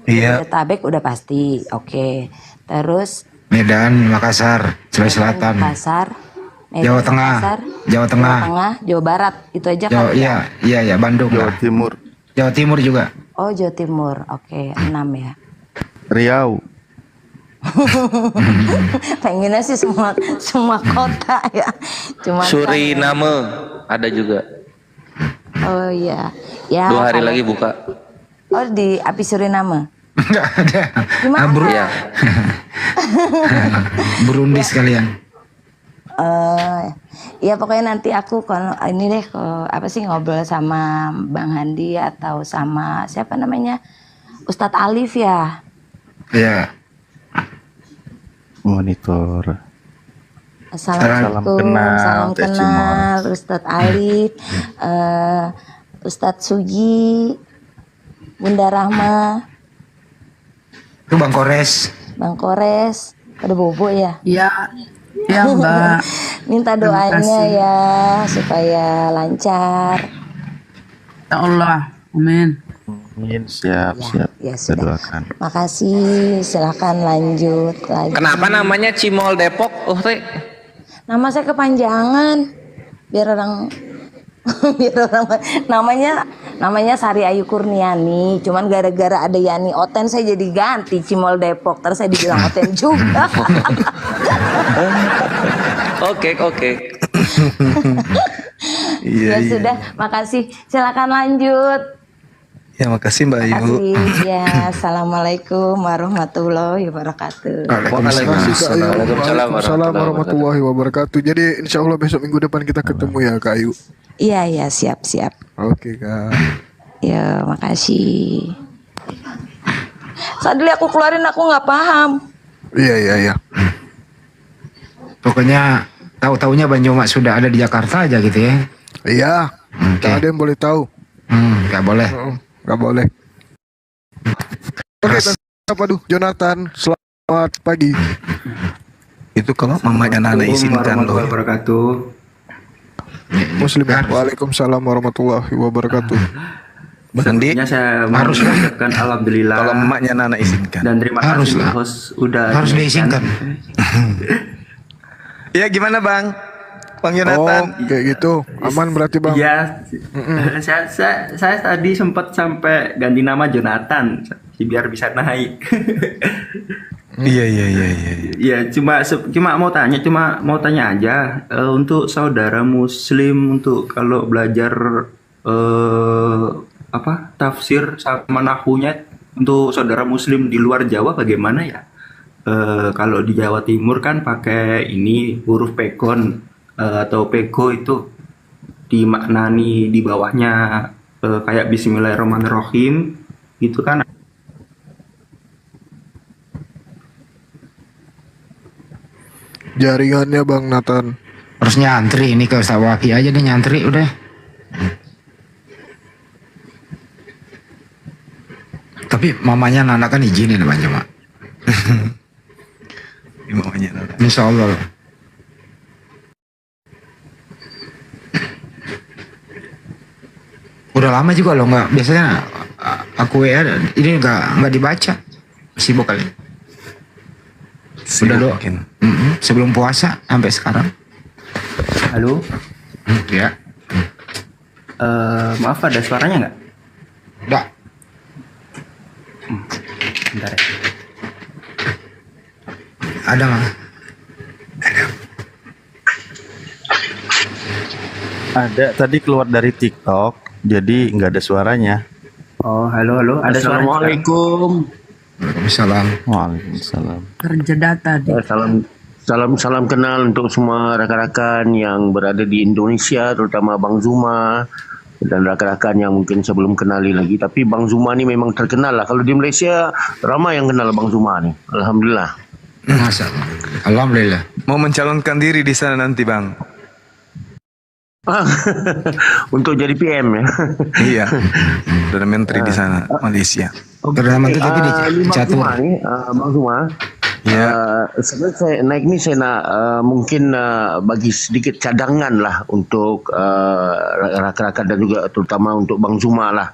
Iya. Jabodetabek udah pasti. Oke. Terus Medan, Makassar, Sulawesi Selatan, Makassar, Medan, Jawa Tengah, Makassar, Jawa Tengah, Jawa Barat. Itu aja Jawa, kan? iya, Bandung, Jawa lah. Timur, Jawa Timur juga. Oh Jawa Timur. Oke, 6 ya. Riau. Pengennya sih semua kota ya. Cuma Suriname ada juga. Oh iya. Ya. 2 hari kalau- lagi buka. Oh di Api Suriname. Enggak ada. Gimana? Iya. Burundi sekalian. Ya pokoknya nanti aku kalau ini deh ngobrol sama Bang Handi atau sama siapa namanya Ustadz Alif ya. Iya. Monitor. Assalamualaikum, kenal, salam Teh kenal Ustadz Alif, Ustadz Sugi, Bunda Rahma, Itu Bang Kores. Bang Kores, pada bobo ya. Ya, ya Mbak. Minta Terima doanya kasih. ya supaya lancar. Ya Allah, amin. Amin, siap. Ya Kita sudah. doakan. Makasih, silakan lanjut lagi. Kenapa namanya Cimol Depok? Oh, teh. Nama saya kepanjangan. Biar orang namanya Sari Ayu Kurniani. Cuman gara-gara ada Yani Oten saya jadi ganti Cimol Depok. Terus saya dibilang Oten juga. Oke. Ya sudah, makasih. Silakan lanjut. Ya makasih Mbak Ibu. Makasih. Ya, assalamualaikum warahmatullahi wabarakatuh. Waalaikumsalam warahmatullahi wabarakatuh. Jadi insya Allah besok minggu depan kita ketemu ya Kak Ayu. Iya, siap. Oke Kak. Ya, makasih. Sadli aku keluarin aku nggak paham. Iya. Pokoknya tahu-taunya Bang Joma sudah ada di Jakarta aja gitu ya. Iya. Oke. Tak ada yang boleh tahu. Nggak boleh. Gak boleh. Oke, apa tuh Jonathan? Selamat pagi. Itu kalau mamanya Nana izinkan loh. Muslim. Waalaikumsalam warahmatullahi wabarakatuh. Bandi, saya harus mengucapkan alhamdulillah kalau emaknya Nana izinkan. dan terima Harus kasih lah. host udah Harus diizinkan. Ya gimana Bang? Bang Oh, Jonathan. kayak gitu. Aman berarti Bang. Ya, saya tadi sempat sampai ganti nama Jonathan biar bisa naik. Iya. Ya, cuma mau tanya aja untuk saudara Muslim untuk kalau belajar tafsir sama nahunya untuk saudara Muslim di luar Jawa bagaimana ya? Kalau di Jawa Timur kan pakai ini huruf pegon atau pego itu dimaknani di bawahnya kayak Bismillahirrahmanirrahim gitu kan. Jaringannya Bang Nathan. Harus nyantri ini ke Ustaz Waki aja deh nyantri udah. Tapi mamanya Nana kan izinin Bang Joma. Mamanya Nana. Insya Allah. Udah lama juga loh nggak, biasanya aku WA ini nggak dibaca, sibuk kali. Udah doa. Sebelum puasa sampai sekarang. Halo. Ya. Maaf, ada suaranya nggak? Enggak. Bentar ya. Ada Bang. Ada, tadi keluar dari TikTok, jadi nggak ada suaranya. Oh, halo. Ada suara. Assalamualaikum. Waalaikumsalam. Waalaikumsalam. Kerja data deh. Salam kenal untuk semua rakan-rakan yang berada di Indonesia, terutama Bang Zuma dan rakan-rakan yang mungkin saya belum kenali lagi. Tapi Bang Zuma ni memang terkenal lah. Kalau di Malaysia ramai yang kenal Bang Zuma ni. Alhamdulillah. Masa. Alhamdulillah. Mau mencalonkan diri di sana nanti Bang. Untuk jadi PM ya. Iya. Perdana Menteri di sana, Malaysia. Perdana Menteri tapi di Bang catur. Zuma ni, Bang Zuma. Sebenarnya saya naik ni saya nak mungkin bagi sedikit cadangan lah untuk rakan-rakan dan juga terutama untuk Bang Zuma lah.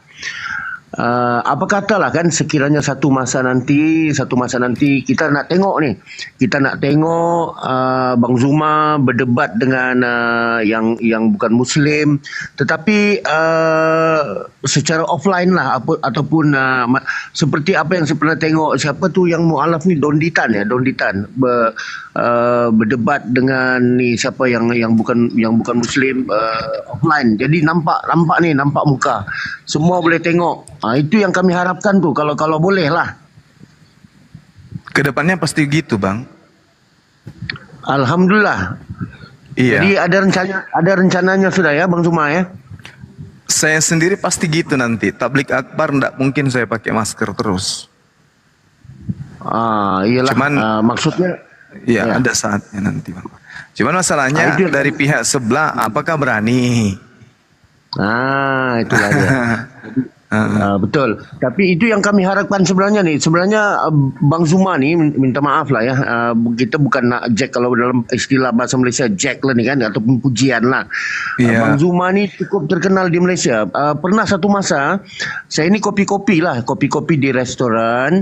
Apa katalah kan sekiranya satu masa nanti kita nak tengok Bang Zuma berdebat dengan yang bukan Muslim, tetapi secara offline lah ataupun seperti apa yang saya pernah tengok, siapa tu yang mualaf ni, Donditan berdebat dengan ni siapa yang bukan Muslim offline. Jadi nampak muka, semua boleh tengok. Itu yang kami harapkan tu, kalau boleh lah. Kedepannya pasti gitu Bang. Alhamdulillah. Iya. Jadi ada rencananya sudah ya Bang Zuma ya. Saya sendiri pasti gitu nanti. Tablik akbar ndak mungkin saya pakai masker terus. Iyalah. Cuman maksudnya ya ada saatnya nanti Bang. Cuman masalahnya dari pihak sebelah apakah berani? Itulah dia. Betul. Tapi itu yang kami harapkan sebenarnya nih. Sebenarnya Bang Zuma nih minta maaf lah ya. Kita bukan nak jack, kalau dalam istilah bahasa Malaysia jack lah nih kan, ataupun pujian lah. Bang Zuma nih cukup terkenal di Malaysia. Pernah satu masa saya ini kopi-kopi di restoran.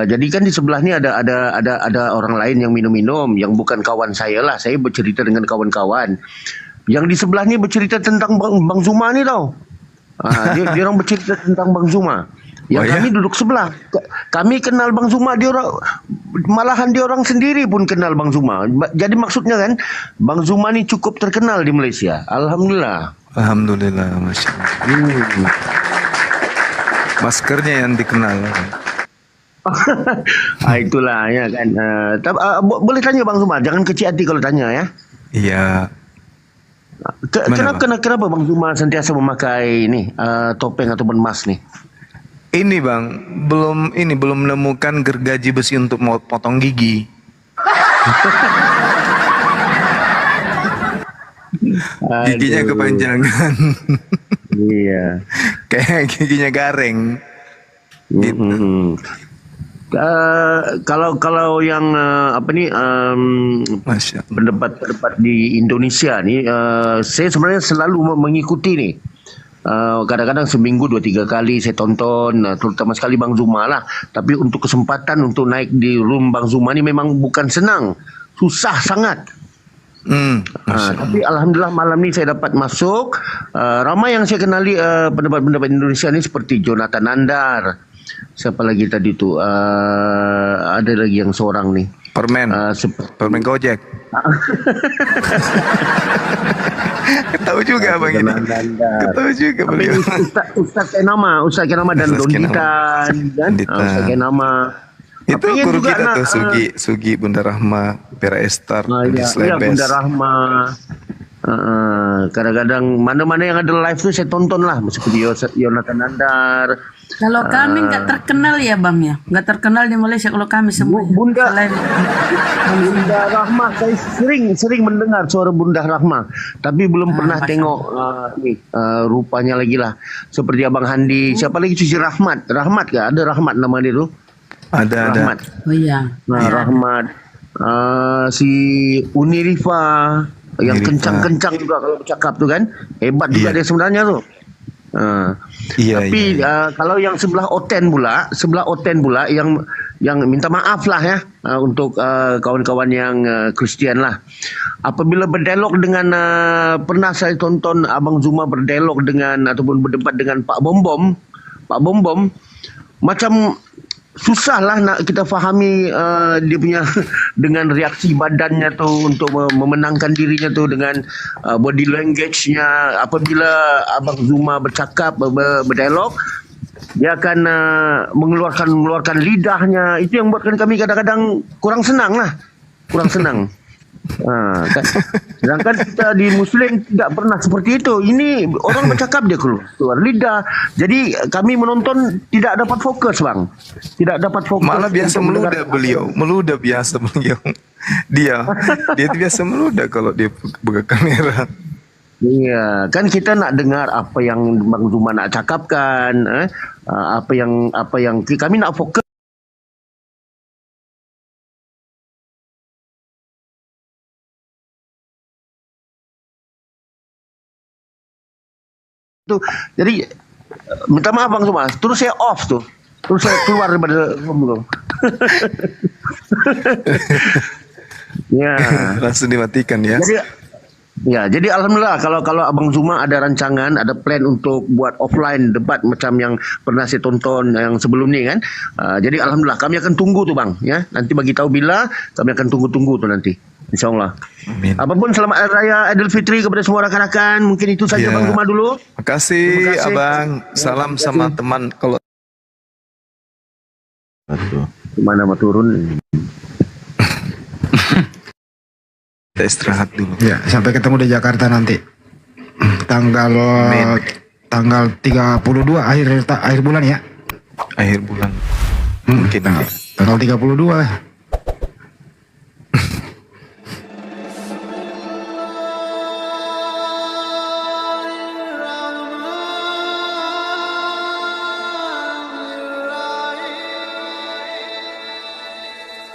Jadi kan di sebelah ni ada orang lain yang minum-minum yang bukan kawan saya lah. Saya bercerita dengan kawan-kawan. Yang di sebelah ni bercerita tentang Bang Zuma ni tau. Dia orang bercerita tentang Bang Zuma. Yang kami duduk sebelah. Kami kenal Bang Zuma, malahan dia orang sendiri pun kenal Bang Zuma. Jadi maksudnya kan, Bang Zuma ni cukup terkenal di Malaysia. Alhamdulillah. Alhamdulillah, Masya Allah. Maskernya yang dikenal. Itulah ya kan. Boleh tanya Bang Zuma, jangan kecil hati kalau tanya ya. Iya. Kenapa Bang Zuma sentiasa memakai ini topeng ataupun emas nih? Ini Bang, belum menemukan gergaji besi untuk potong gigi. Giginya kepanjangan. Iya. Kayak giginya gareng. Gitu. Kalau yang pendapat di Indonesia ni, saya sebenarnya selalu mengikuti ni. Kadang-kadang seminggu 2-3 kali saya tonton, terutama sekali Bang Zuma lah. Tapi untuk kesempatan untuk naik di room Bang Zuma ni memang bukan senang, susah sangat. Tapi alhamdulillah malam ni saya dapat masuk. Ramai yang saya kenali pendapat-pendapat Indonesia ni seperti Jonathan Nandar. Siapa lagi tadi tu? Ada lagi yang seorang ni. Permen Gojek. Tahu juga Bang ini. Tahu juga beliau. Ustaz Kenama dan Donditan kan? Ustaz Kenama. Itu guru kita tuh Sugi Bunda Rahma, Pera Estar, Iya Bunda Rahma. Kadang-kadang mana-mana yang ada live tu saya tonton lah, seperti Jonathan Nandar. Kalau kami nggak terkenal ya Bang ya, nggak terkenal di Malaysia kalau kami semua. Bunda Rahma, saya sering mendengar suara Bunda Rahma, tapi belum pernah tengok rupanya lagi lah. Seperti Abang Handi, siapa lagi Cuci Rahmat ke? Ada Rahmat nama dia tu? Ada. Rahmat. Oh iya. Rahmat. Si Uni Rifa yang kencang-kencang juga kalau bercakap tu kan, hebat juga dia sebenarnya tu. Tapi kalau yang sebelah Oten pula yang minta maaf lah ya untuk kawan-kawan yang Kristian lah. Apabila berdialog dengan pernah saya tonton Abang Zuma berdialog dengan ataupun berdebat dengan Pak Bom Bom, macam susah lah nak kita fahami dia punya dengan reaksi badannya tu untuk memenangkan dirinya tu dengan body language-nya. Apabila Abang Zuma bercakap berdialog, dia akan mengeluarkan lidahnya. Itu yang buatkan kami kadang-kadang kurang senang. Sedangkan kita di Muslim tidak pernah seperti itu. Ini orang bercakap dia keluar lidah. Jadi kami menonton tidak dapat fokus, bang. Tidak dapat fokus. Malah biasa meludah beliau. Dia itu biasa meludah kalau dia buka kamera. Iya, kan kita nak dengar apa yang Bang Zuma nak cakapkan, apa yang kami nak fokus. Tuh, jadi minta maaf Bang Zuma, terus saya off tuh, terus saya keluar daripada ngomong. Ya, langsung dimatikan ya. Jadi alhamdulillah kalau Abang Zuma ada rancangan, ada plan untuk buat offline debat macam yang pernah saya tonton yang sebelum ni kan. Jadi alhamdulillah kami akan tunggu tu bang ya. Nanti bagi tahu bila, kami akan tunggu tu nanti. InsyaAllah. Amin. Apapun selamat Hari Raya Aidilfitri kepada semua rakan-rakan. Mungkin itu saja Bang Zuma dulu. Terima kasih Abang. Salam sama teman kalau mana mau turun. Kita istirahat dulu. Ya, sampai ketemu di Jakarta nanti. Tanggal 32 akhir bulan ya. Akhir bulan. Mungkin tanggal 32.